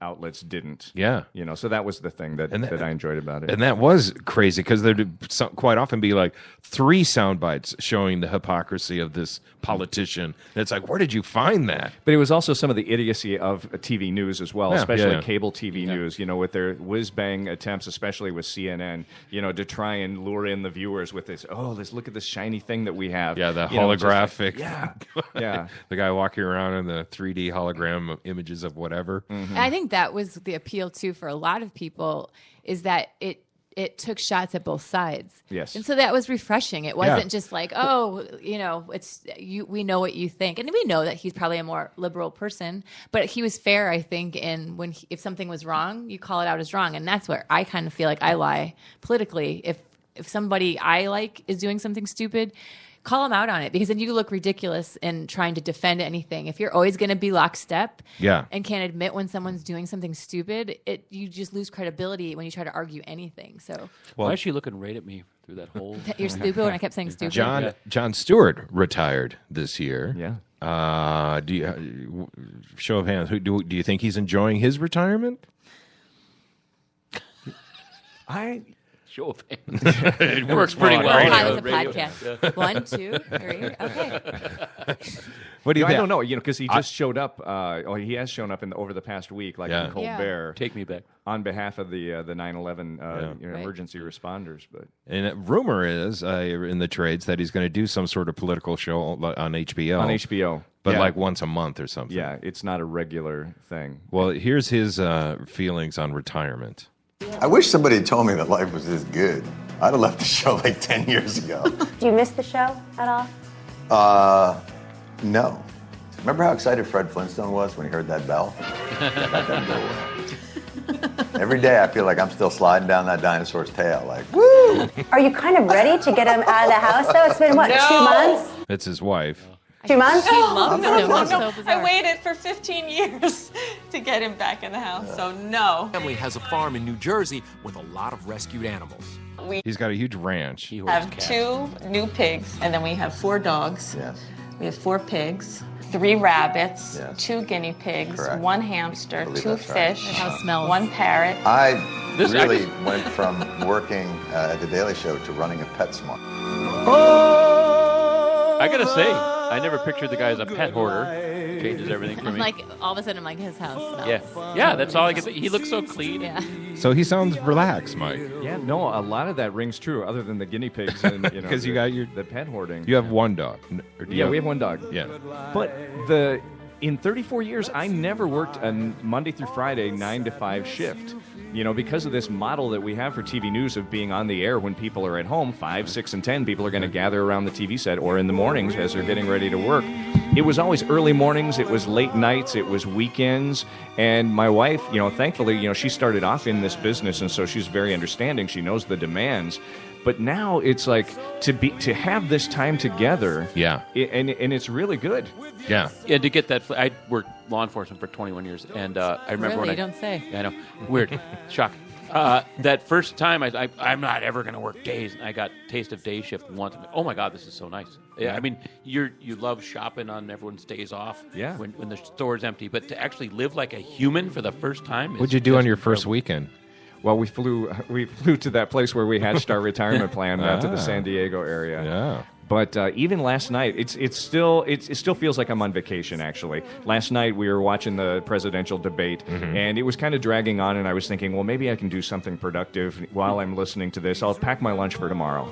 outlets didn't. Yeah. So that was the thing that I enjoyed about it. And that was crazy because there'd quite often be like 3 sound bites showing the hypocrisy of this politician. And it's like, where did you find that? But it was also some of the idiocy of TV news as well, especially cable TV news, with their whiz-bang attempts, especially with CNN, to try and lure in the viewers with this, let's look at this shiny thing that we have. Yeah, the holographic. Yeah. The guy walking around in the 3D hologram images of whatever. Mm-hmm. And I think that was the appeal, too, for a lot of people, is that it took shots at both sides. Yes. And so that was refreshing. It wasn't just like, it's we know what you think. And we know that he's probably a more liberal person, but he was fair, I think, in if something was wrong, you call it out as wrong. And that's where I kind of feel like I lie politically. If somebody I like is doing something stupid, call them out on it, because then you look ridiculous in trying to defend anything. If you're always going to be lockstep and can't admit when someone's doing something stupid, you just lose credibility when you try to argue anything. So why is she looking right at me through that whole... You're stupid when I kept saying stupid. Jon Stewart retired this year. Yeah. Do you, show of hands, do you think he's enjoying his retirement? Show of hands. It works pretty well. Hi, with a podcast. Yeah. 1, 2, 3. Okay. What do you think? I don't know, because he just showed up. He has shown up over the past week, in Colbert. Take me back. On behalf of the 9/11 emergency responders. But rumor is in the trades that he's going to do some sort of political show on HBO. On HBO. But like once a month or something. Yeah, it's not a regular thing. Well, here's his feelings on retirement. I wish somebody had told me that life was this good. I'd have left the show like 10 years ago. Do you miss the show at all? No. Remember how excited Fred Flintstone was when he heard that bell? That doesn't go away. Every day I feel like I'm still sliding down that dinosaur's tail, like, woo! Are you kind of ready to get him out of the house, though? It's been, 2 months? It's his wife. 2 months? He loves him. No. I waited for 15 years to get him back in the house, so no. Family has a farm in New Jersey with a lot of rescued animals. He's got a huge ranch. We have 2 new pigs, and then we have 4 dogs. Yes. We have 4 pigs, 3 rabbits, Yes. 2 guinea pigs, Correct. 1 hamster, Believe 2 that's right. fish, How it smells. 1 parrot. I really went from working at The Daily Show to running a PetSmart. I gotta say, I never pictured the guy as a pet hoarder. Changes everything for me. All of a sudden, his house smells. Yeah, that's all I can say. He looks so clean. Yeah. So he sounds relaxed, Mike. Yeah, no, a lot of that rings true, other than the guinea pigs and because you got the pet hoarding. You have 1 dog. We have 1 dog. Yeah, but in 34 years, I never worked a Monday through Friday 9 to 5 shift. Because of this model that we have for TV news of being on the air when people are at home, 5, 6, and 10 people are going to gather around the TV set, or in the mornings as they're getting ready to work. It was always early mornings, it was late nights, it was weekends, and my wife, thankfully, she started off in this business, and so she's very understanding. She knows the demands. But now it's like to have this time together, and it's really good. Yeah, to get that. I worked law enforcement for 21 years, and I remember when you don't say. Yeah, I know, weird, shock. That first time, I'm not ever going to work days. I got taste of day shift once. Oh my God, this is so nice. Yeah, I mean, you love shopping on everyone's days off. Yeah, when the store's empty, but to actually live like a human for the first time. What'd you do on your first weekend? Well, we flew to that place where we hatched our retirement plan to the San Diego area. Yeah. But even last night, it still feels like I'm on vacation, actually. Last night, we were watching the presidential debate, and it was kind of dragging on, and I was thinking, well, maybe I can do something productive while I'm listening to this. I'll pack my lunch for tomorrow.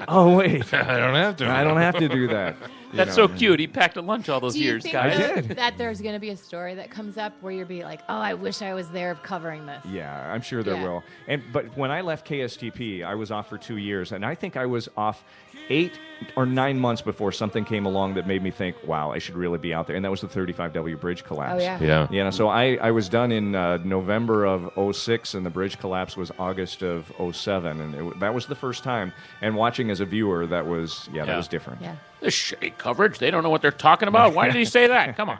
Oh, wait. I don't have to. I don't have to do that. That's so cute. He packed a lunch all those years, guys. Do you think that there's going to be a story that comes up where you'll be like, oh, I wish I was there covering this? Yeah, I'm sure there will. But when I left KSTP, I was off for 2 years, and I think I was off 8 or 9 months before something came along that made me think, wow, I should really be out there. And that was the 35W bridge collapse. Oh, yeah. Yeah, so I was done in November of 06, and the bridge collapse was August of 07. And that was the first time. And watching as a viewer, that was different. Yeah. This shitty coverage. They don't know what they're talking about. Why did he say that? Come on.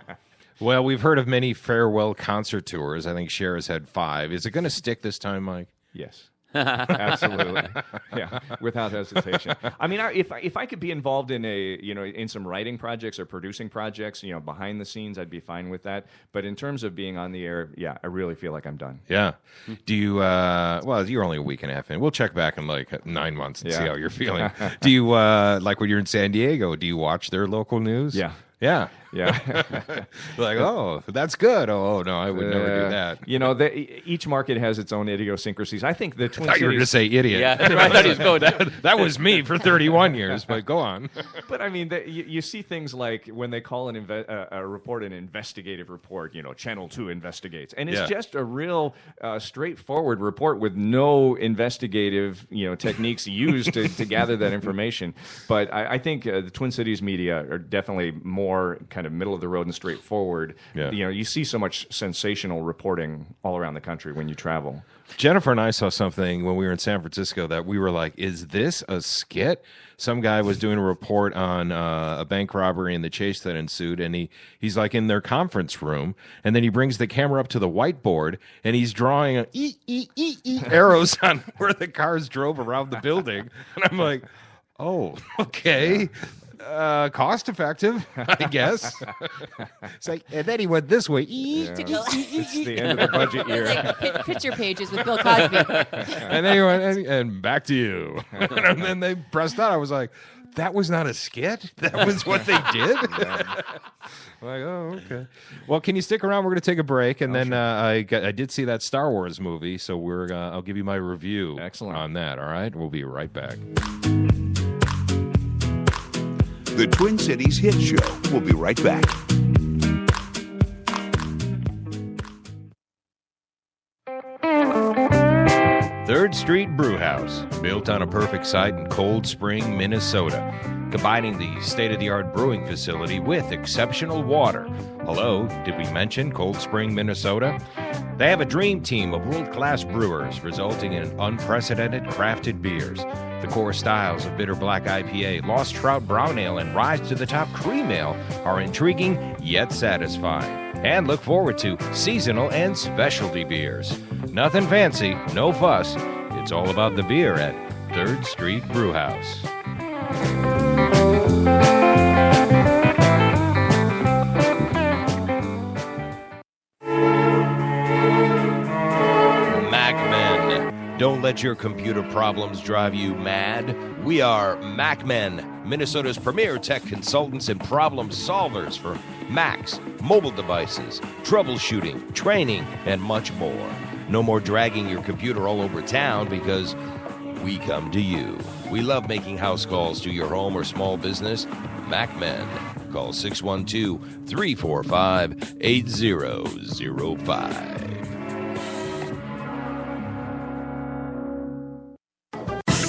Well, we've heard of many farewell concert tours. I think Cher has had 5. Is it going to stick this time, Mike? Yes. Absolutely. Yeah, without hesitation. I mean, if I could be involved in in some writing projects or producing projects, behind the scenes, I'd be fine with that. But in terms of being on the air, yeah, I really feel like I'm done. Yeah. Do you, well, you're only a week and a half in. We'll check back in like 9 months and see how you're feeling. Do you, like when you're in San Diego, do you watch their local news? Yeah. Yeah. Yeah. Like, oh, that's good. Oh, no, I would never do that. Each market has its own idiosyncrasies. I think the Twin I thought you were going to say idiot. Yeah, I thought he was going down. That was me for 31 years, but go on. But I mean, you see things like when they call a report an investigative report, Channel 2 investigates. And it's just a real straightforward report with no investigative techniques used to gather that information. But I think the Twin Cities media are definitely more kind of middle of the road and straightforward. Yeah. You see so much sensational reporting all around the country when you travel. Jennifer and I saw something when we were in San Francisco that we were like, is this a skit? Some guy was doing a report on a bank robbery and the chase that ensued, and he's like in their conference room, and then he brings the camera up to the whiteboard, and he's drawing arrows on where the cars drove around the building. And I'm like, oh, okay. Cost effective, I guess. It's like, and then he went this way. It's the end of the budget year. Like picture pages with Bill Cosby. And then he went, and back to you. And then they pressed on. I was like, that was not a skit? That was what they did? Like, oh, okay. Well, can you stick around? We're going to take a break, and then I did see that Star Wars movie, so I'll give you my review on that, all right? We'll be right back. The Twin Cities Hit Show. We'll be right back. Third Street Brewhouse, built on a perfect site in Cold Spring, Minnesota, combining the state-of-the-art brewing facility with exceptional water. Hello, did we mention Cold Spring, Minnesota? They have a dream team of world-class brewers, resulting in unprecedented crafted beers. The core styles of Bitter Black IPA, Lost Trout Brown Ale, and Rise to the Top Cream Ale are intriguing yet satisfying. And look forward to seasonal and specialty beers. Nothing fancy, no fuss. It's all about the beer at Third Street Brewhouse. Don't let your computer problems drive you mad. We are MacMen, Minnesota's premier tech consultants and problem solvers for Macs, mobile devices, troubleshooting, training, and much more. No more dragging your computer all over town because we come to you. We love making house calls to your home or small business. MacMen. Call 612-345-8005.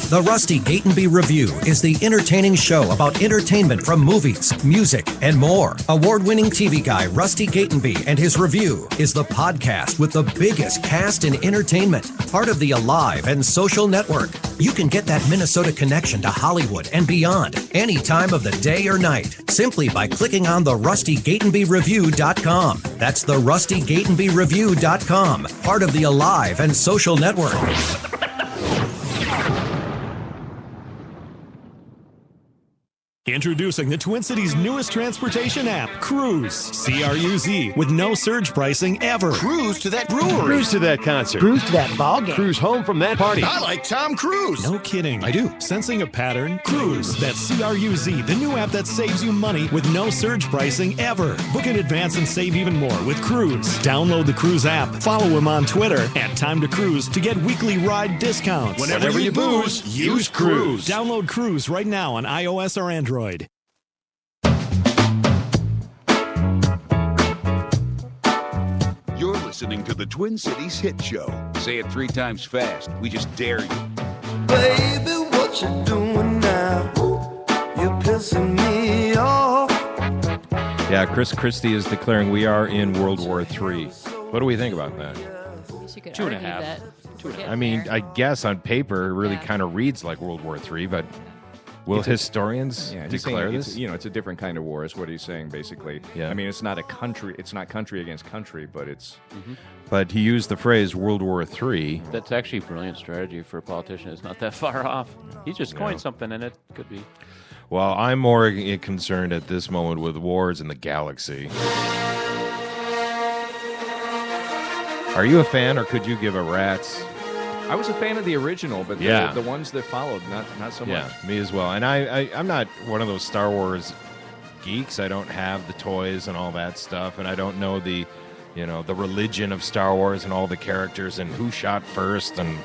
The Rusty Gatenby Review is the entertaining show about entertainment from movies, music, and more. Award-winning TV guy Rusty Gatenby and his review is the podcast with the biggest cast in entertainment, part of the Alive and Social Network. You can get that Minnesota connection to Hollywood and beyond any time of the day or night simply by clicking on the RustyGatenbyReview.com. That's the RustyGatenbyReview.com, part of the Alive and Social Network. Introducing the Twin Cities' newest transportation app, Cruise. C-R-U-Z, with no surge pricing ever. Cruise to that brewery. Cruise to that concert. Cruise to that ball game. Cruise home from that party. I like Tom Cruise. No kidding. I do. Sensing a pattern? Cruise. That's C-R-U-Z, the new app that saves you money with no surge pricing ever. Book in advance and save even more with Cruise. Download the Cruise app. Follow him on Twitter at Time to Cruise to get weekly ride discounts. Whenever you booze, use Cruise. Download Cruise right now on iOS or Android. You're listening to the Twin Cities Hit Show. Say it 3 times fast. We just dare you. Baby, what you doing now? You're pissing me off. Yeah, Chris Christie is declaring we are in World War III. What do we think about that? 2.5. I mean, I guess on paper it really kind of reads like World War III, but Will historians he's saying declare this? It's a different kind of war, is what he's saying, basically. Yeah. I mean, it's not country against country, but it's... But he used the phrase World War III. That's actually a brilliant strategy for a politician. It's not that far off. He just coined something, and it could be. Well, I'm more concerned at this moment with wars in the galaxy. Are you a fan, or could you give a rat's? I was a fan of the original, but the ones that followed, not so much. Yeah, me as well. And I'm not one of those Star Wars geeks. I don't have the toys and all that stuff, and I don't know the religion of Star Wars and all the characters and who shot first and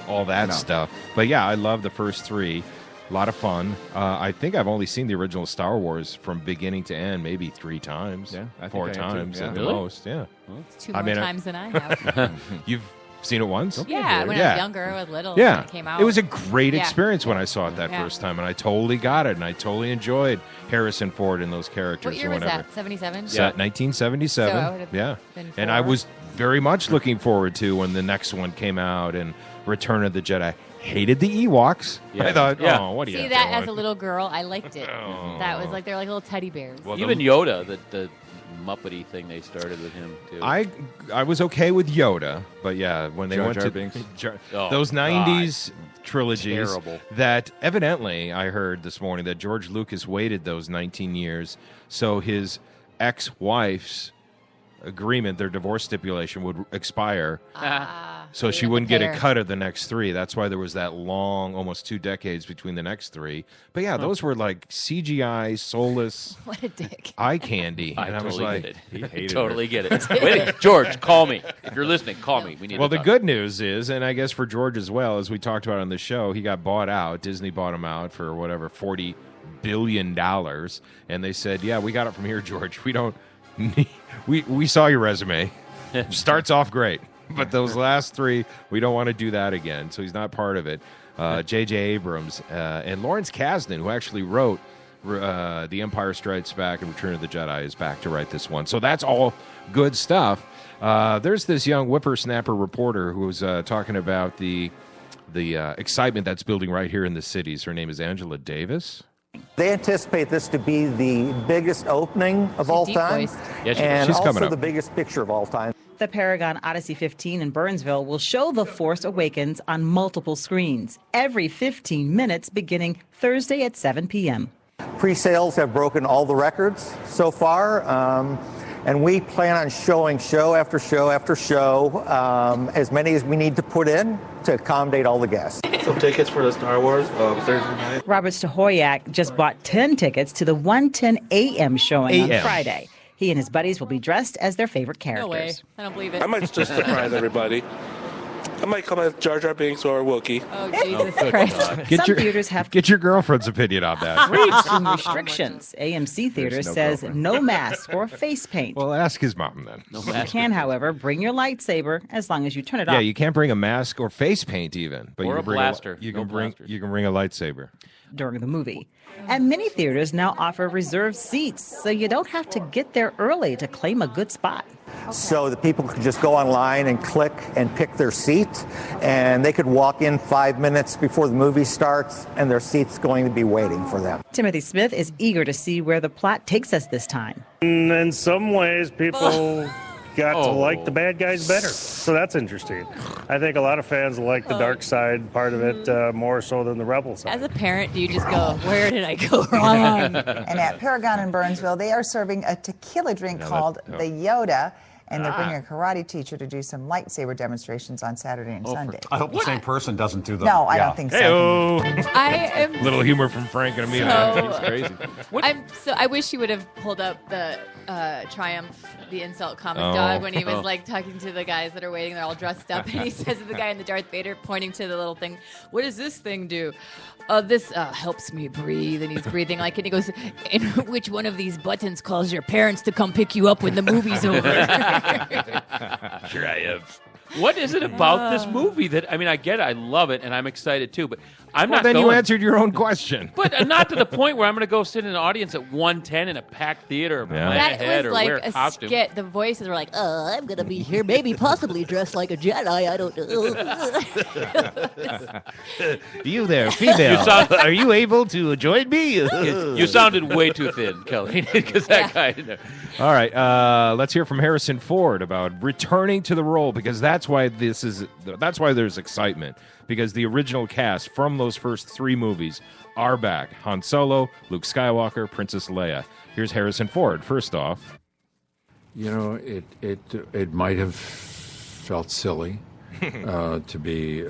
all that stuff. But yeah, I love the first three. A lot of fun. I think I've only seen the original Star Wars from beginning to end maybe 3 times. Yeah, I think 4 I have times too. Yeah. at the Really? most. Yeah. Well, it's 2 more times than I have. You've seen it once? Yeah, when I was younger, I was little. Yeah, When it came out. It was a great Yeah. experience when I saw it that first time, and I totally got it, and I totally enjoyed Harrison Ford and those characters. What year or was whatever. that? 77? 1977. So I would have yeah, been and 4. I was very much looking forward to when the next one came out and Return of the Jedi. Hated the Ewoks. Yeah. I thought, Yeah. oh, what do you See that as a little girl, I liked it. That was like they're like little teddy bears. Well, Even Yoda, the Muppety thing they started with him too. I was okay with Yoda, but yeah, when they Jar went Jar to Binks. those '90s trilogies, Terrible. that evidently I heard this morning that George Lucas waited those 19 years so his ex-wife's agreement, their divorce stipulation, would expire. So she wouldn't get a cut of the next 3. That's why there was that long, almost 2 decades between the next 3. But yeah, those were like CGI, soulless, What a dick. eye candy. I And I was totally like, get it. He I hated totally get it. Wait, George, call me. If you're listening, call me. We need well, to the talk. good news is, and I guess for George as well, as we talked about on the show, he got bought out. Disney bought him out for whatever, $40 billion. And they said, yeah, we got it from here, George. We don't need, we saw your resume. Starts off great. But those last 3, we don't want to do that again. So he's not part of it. J.J. Abrams and Lawrence Kasdan, who actually wrote The Empire Strikes Back and Return of the Jedi, is back to write this one. So that's all good stuff. There's this young whippersnapper reporter who's talking about the excitement that's building right here in the cities. Her name is Angela Davis. They anticipate this to be the biggest opening of all time, and She's coming also up. the biggest picture of all time. The Paragon Odyssey 15 in Burnsville will show The Force Awakens on multiple screens every 15 minutes beginning Thursday at 7 p.m. Pre-sales have broken all the records so far, and we plan on showing show after show after show, as many as we need to put in to accommodate all the guests. Some tickets for the Star Wars Thursday night. Robert Stahoyak just bought 10 tickets to the 1:10 a.m. showing on Friday. He and his buddies will be dressed as their favorite characters. No way. I don't believe it. I might just surprise everybody. I might come as Jar Jar Binks or Wookiee. Oh, Jesus Christ. Some theaters have Get your girlfriend's opinion on that. rules and restrictions. AMC Theaters no says girlfriend. no mask or face paint. Well, ask his mom then. You can, however, bring your lightsaber as long as you turn it Yeah, off. you can't bring a mask or face paint even, but Or you a can bring blaster. you No can bring blasters. you can bring a lightsaber. During the movie. And many theaters now offer reserved seats, so you don't have to get there early to claim a good spot. So that people could just go online and click and pick their seat, and they could walk in 5 minutes before the movie starts, and their seat's going to be waiting for them. Timothy Smith is eager to see where the plot takes us this time. In some ways, people got to like the bad guys better. So that's interesting. I think a lot of fans like the dark side part of it more so than the rebel side. As a parent, do you just go, where did I go wrong? And at Paragon in Burnsville, they are serving a tequila drink called the Yoda, and they're bringing a karate teacher to do some lightsaber demonstrations on Saturday and Sunday. I hope the same person doesn't do them. No, I don't think so. Hey-o. I am Little humor from Frank and Amelia. So- It's crazy. I wish he would have pulled up the Triumph, the insult comic Oh. dog, when he was Oh. like talking to the guys that are waiting. They're all dressed up, and he says to the guy in the Darth Vader, pointing to the little thing, "What does this thing do?" This helps me breathe, and he's breathing like, and he goes, "And which one of these buttons calls your parents to come pick you up when the movie's over?" Sure I have. What is it about this movie that, I mean, I get it, I love it, and I'm excited too, but I'm not then going. you answered your own question. But not to the point where I'm going to go sit in an audience at 1:10 in a packed theater, plan That ahead, was or like wear a a costume. skit. The voices were like, I'm going to be here, maybe possibly dressed like a Jedi. I don't know. You there, female. Are you able to join me? You sounded way too thin, Kelly, because that guy. All right, let's hear from Harrison Ford about returning to the role, because that's why there's excitement, because the original cast from those first 3 movies are back. Han Solo, Luke Skywalker, Princess Leia. Here's Harrison Ford. First off, it might have felt silly to be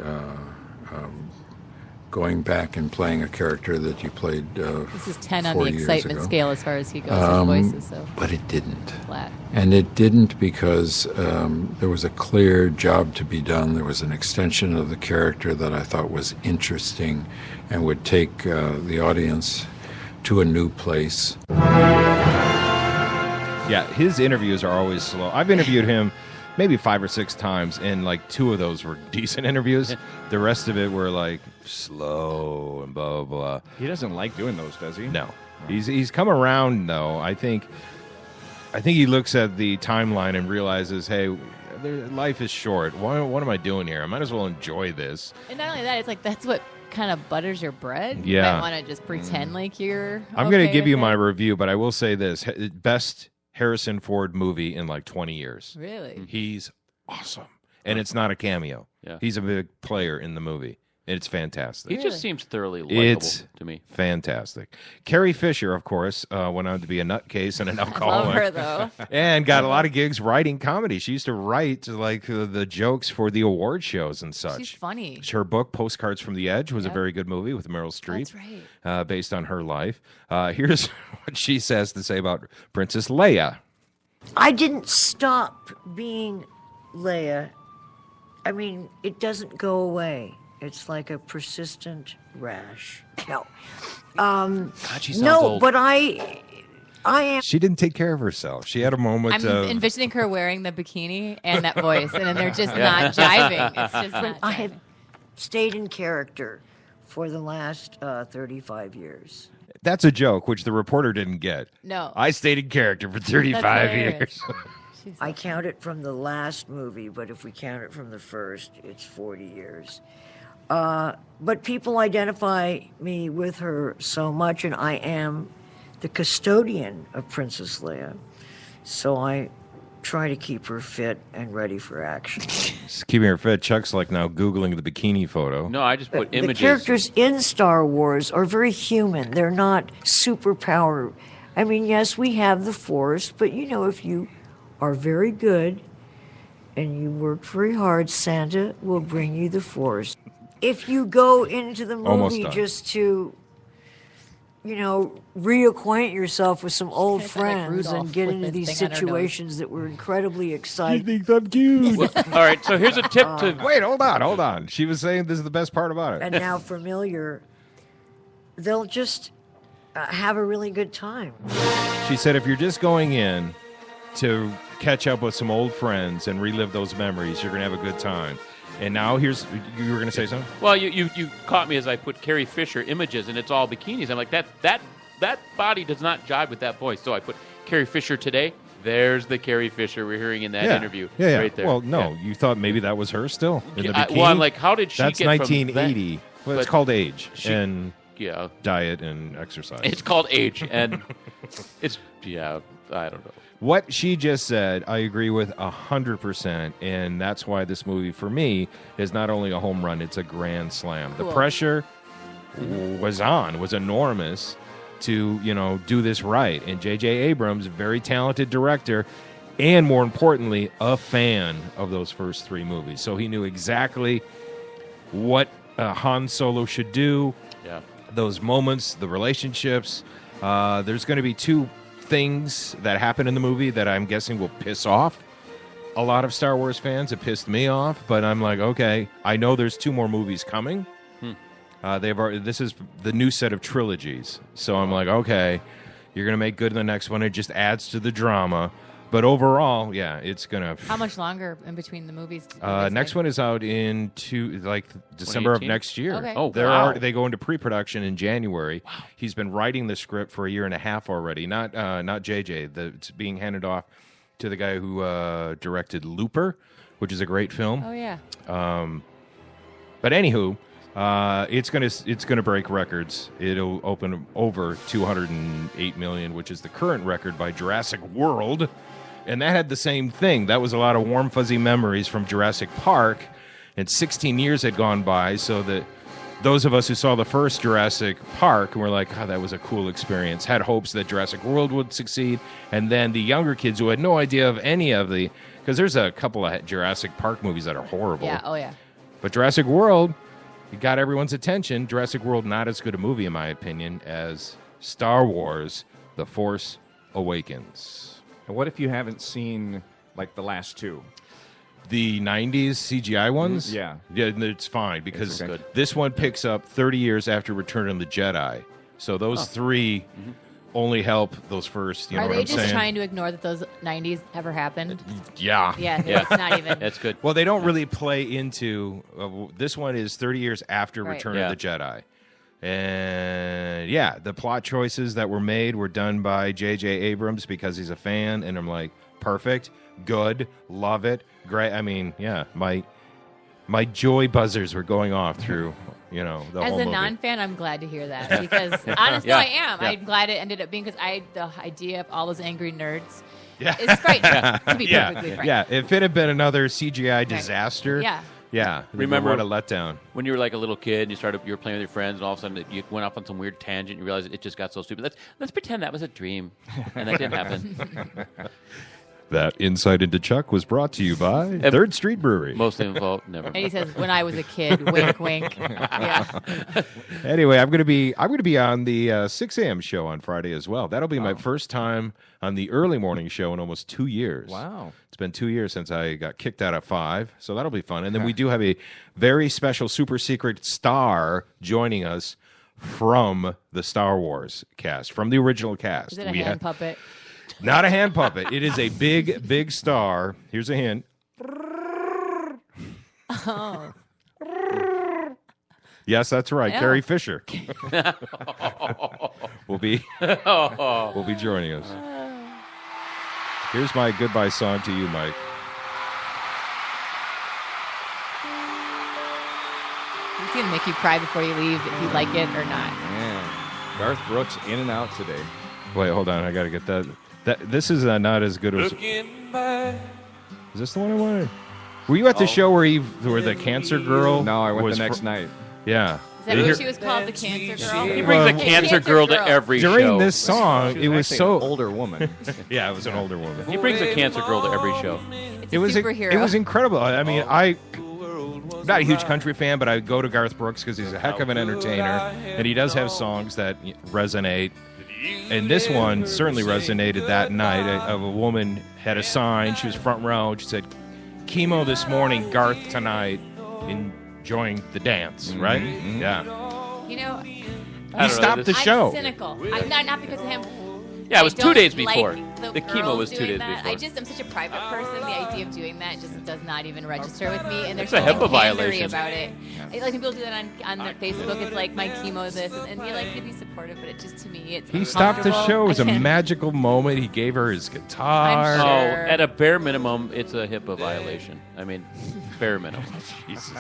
going back and playing a character that you played. This is 10 on 4 the years excitement ago. scale as far as he goes with voices. So. But it didn't. Flat. And it didn't because there was a clear job to be done. There was an extension of the character that I thought was interesting and would take the audience to a new place. yeah, his interviews are always slow. I've interviewed him maybe 5 or 6 times, and like 2 of those were decent interviews. The rest of it were like slow and blah, blah, blah. He doesn't like doing those, does he? No. He's come around, though. I think he looks at the timeline and realizes, hey, life is short. What am I doing here? I might as well enjoy this. And not only that, it's like that's what kind of butters your bread. Yeah. You might want to just pretend like you're I'm going to give you my review, but I will say this. Best Harrison Ford movie in like 20 years. Really? He's awesome. And it's not a cameo. Yeah. He's a big player in the movie. It's fantastic. He just seems thoroughly likable to me. Fantastic. Carrie Fisher, of course, went on to be a nutcase and an alcoholic. love her, though. And got a lot of gigs writing comedy. She used to write like the jokes for the award shows and such. She's funny. Her book, Postcards from the Edge, was a very good movie with Meryl Streep. That's right. Based on her life. Here's what she says to say about Princess Leia. I didn't stop being Leia. I mean, it doesn't go away. It's like a persistent rash. No. God, she sounds no, old. but I am. She didn't take care of herself. She had a moment I'm of... envisioning her wearing the bikini and that voice, and then they're just not jiving. It's just not I have stayed in character for the last 35 years. That's a joke, which the reporter didn't get. No. I stayed in character for 35 years. I count it from the last movie, but if we count it from the first, it's 40 years. But people identify me with her so much, and I am the custodian of Princess Leia. So I try to keep her fit and ready for action. Just keeping her fit. Chuck's like now Googling the bikini photo. No, I just put The images. characters in Star Wars are very human. They're not superpower. I mean, yes, we have the Force, but you know, if you are very good and you work very hard, Santa will bring you the Force. If you go into the Almost movie done. just to, you know, reacquaint yourself with some old It's like friends Rudolph and get with into his these thing on her nose. situations that were incredibly exciting. think I'm cute? All right, so here's a tip to... Wait, hold on. She was saying this is the best part about it. And now familiar, they'll just have a really good time. She said if you're just going in to catch up with some old friends and relive those memories, you're going to have a good time. And now here's... You were going to say something? Well, you caught me as I put Carrie Fisher images, and it's all bikinis. I'm like, that body does not jive with that voice. So I put Carrie Fisher today. There's the Carrie Fisher we're hearing in that interview Yeah. right there. Well, no, you thought maybe that was her still in the bikini? Well, I'm like, how did she That's get from 1980. that? Well, it's But called age she- and yeah. diet and exercise. It's called age, and it's, yeah, I don't know. What she just said, I agree with 100%, and that's why this movie, for me, is not only a home run, it's a grand slam. Cool. The pressure was enormous to, do this right. And J.J. Abrams, very talented director, and more importantly, a fan of those first 3 movies. So he knew exactly what Han Solo should do, those moments, the relationships. There's going to be 2 things that happen in the movie that I'm guessing will piss off a lot of Star Wars fans. It pissed me off, but I'm like, okay, I know there's 2 more movies coming. This is the new set of trilogies, so I'm like, okay, you're gonna make good in the next one. It just adds to the drama. But overall, yeah, it's gonna. How much longer in between the movies? Next one is out in December of 2018? next year. Okay. Oh, They go into pre-production in January. Wow. He's been writing the script for a year and a half already. Not JJ. It's being handed off to the guy who directed Looper, which is a great film. Oh yeah. But anywho, it's gonna break records. It'll open over 208 million, which is the current record by Jurassic World. And that had the same thing. That was a lot of warm, fuzzy memories from Jurassic Park. And 16 years had gone by, so that those of us who saw the first Jurassic Park and were like, oh, that was a cool experience, had hopes that Jurassic World would succeed. And then the younger kids who had no idea of any of the... Because there's a couple of Jurassic Park movies that are horrible. Yeah, oh yeah. But Jurassic World, it got everyone's attention. Jurassic World, not as good a movie, in my opinion, as Star Wars, The Force Awakens. And what if you haven't seen, like, the last two? The 90s CGI ones? Yeah. Yeah, it's fine, because Okay. this one picks up 30 years after Return of the Jedi. So those three only help those first, you know Are what they I'm just saying? trying to ignore that those 90s ever happened? Yeah. Yeah, it's not even. That's good. Well, they don't really play into... this one is 30 years after Right. Return Yeah. of the Jedi. And, yeah, the plot choices that were made were done by J.J. Abrams because he's a fan, and I'm like, perfect, good, love it, great. I mean, yeah, my joy buzzers were going off through, the As whole a movie. non-fan, I'm glad to hear that because honestly, Yeah. I am. Yeah. I'm glad it ended up being because the idea of all those angry nerds Yeah. is frightening. To be yeah. perfectly frank. Yeah, if it had been another CGI disaster, Yeah. yeah, Remember what a letdown. when you were like a little kid and you were playing with your friends and all of a sudden you went off on some weird tangent and you realized it just got so stupid. Let's pretend that was a dream and that didn't happen. That insight into Chuck was brought to you by Third Street Brewery. Mostly involved. Never. And he says, "When I was a kid, wink, wink." Yeah. Anyway, I'm gonna be on the 6 a.m. show on Friday as well. That'll be my first time on the early morning show in almost 2 years. Wow. It's been 2 years since I got kicked out of 5, so that'll be fun. And then we do have a very special super secret star joining us from the Star Wars cast, from the original cast. Is it a hand puppet? Not a hand puppet. It is a big, big star. Here's a hint. Oh. Yes, that's right. Yeah. Carrie Fisher will be joining us. Here's my goodbye song to you, Mike. He's going to make you cry before you leave if you like it or not. Man. Garth Brooks in and out today. Wait, hold on. I got to get that. This is not as good as... Is this the one I wanted? Were you at the show where the cancer girl? No, I went the next night. Yeah. Is that what she was called, the cancer girl? He brings a cancer girl to every show. During this song, it was so... an older woman. Yeah, it was an older woman. He brings a cancer girl to every show. It's It was superhero. it was incredible. I mean, I'm not a huge country fan, but I go to Garth Brooks because he's a heck of an entertainer, and he does have songs that resonate. And this one certainly resonated that night. Of a woman had a sign. She was front row. She said, "Chemo this morning, Garth tonight, enjoying the dance." Right? Mm-hmm. Yeah. You know, He stopped the show. I'm cynical. I'm not because of him. Yeah, it was I 2 days don't before. Like The chemo girls was 2 doing days that. before. I'm such a private person. The idea of doing that just does not even register with me. And there's It's a something HIPAA pandery violation. about it. Like when people do that on their Facebook, it's like my chemo this, and you're like, you'd be supportive, but it just to me, it's He stopped the show. It was a I can't- magical moment. He gave her his guitar. I'm Oh, sure. at a bare minimum, it's a HIPAA violation. I mean, bare minimum. Jesus.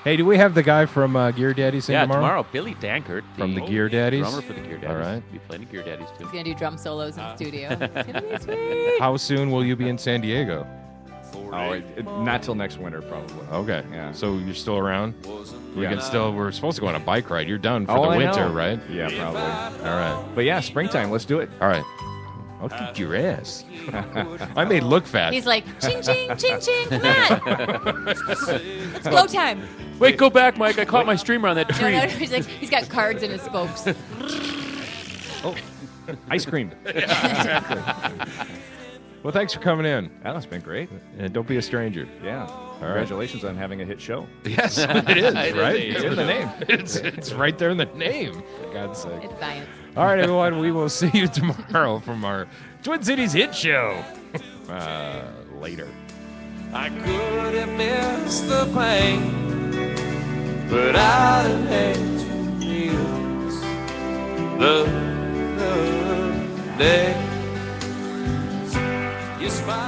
Hey, do we have the guy from Gear Daddies in Yeah, tomorrow? tomorrow, Billy Dankert. From the Gear Daddies? Drummer for the Gear Daddies. All right. Be playing the Gear Daddies, too. He's gonna do drum solos in the studio. It's gonna be sweet. How soon will you be in San Diego? Oh, not till next winter, probably. Okay. Yeah. So you're still around? We Yeah. can still. We're supposed to go on a bike ride. You're done for Oh, the I winter, know. right? Yeah, probably. All right. But yeah, springtime. Let's do it. All right. I'll kick your ass. I may look fat. He's like, ching, ching, ching, ching, come on. It's go time. Wait, go back, Mike. I caught my streamer on that No, tree. no, he's like, he's got cards in his spokes. Oh, ice cream. Well, thanks for coming in. That's been great. And don't be a stranger. Yeah. Congratulations on having a hit show. Yes, it is, right? It's in the name. It's right there in the name, for God's sake. It's science. All right, everyone. We will see you tomorrow from our Twin Cities Hit Show. later. I could have missed the pain, but I'd have had to miss the day. You smile.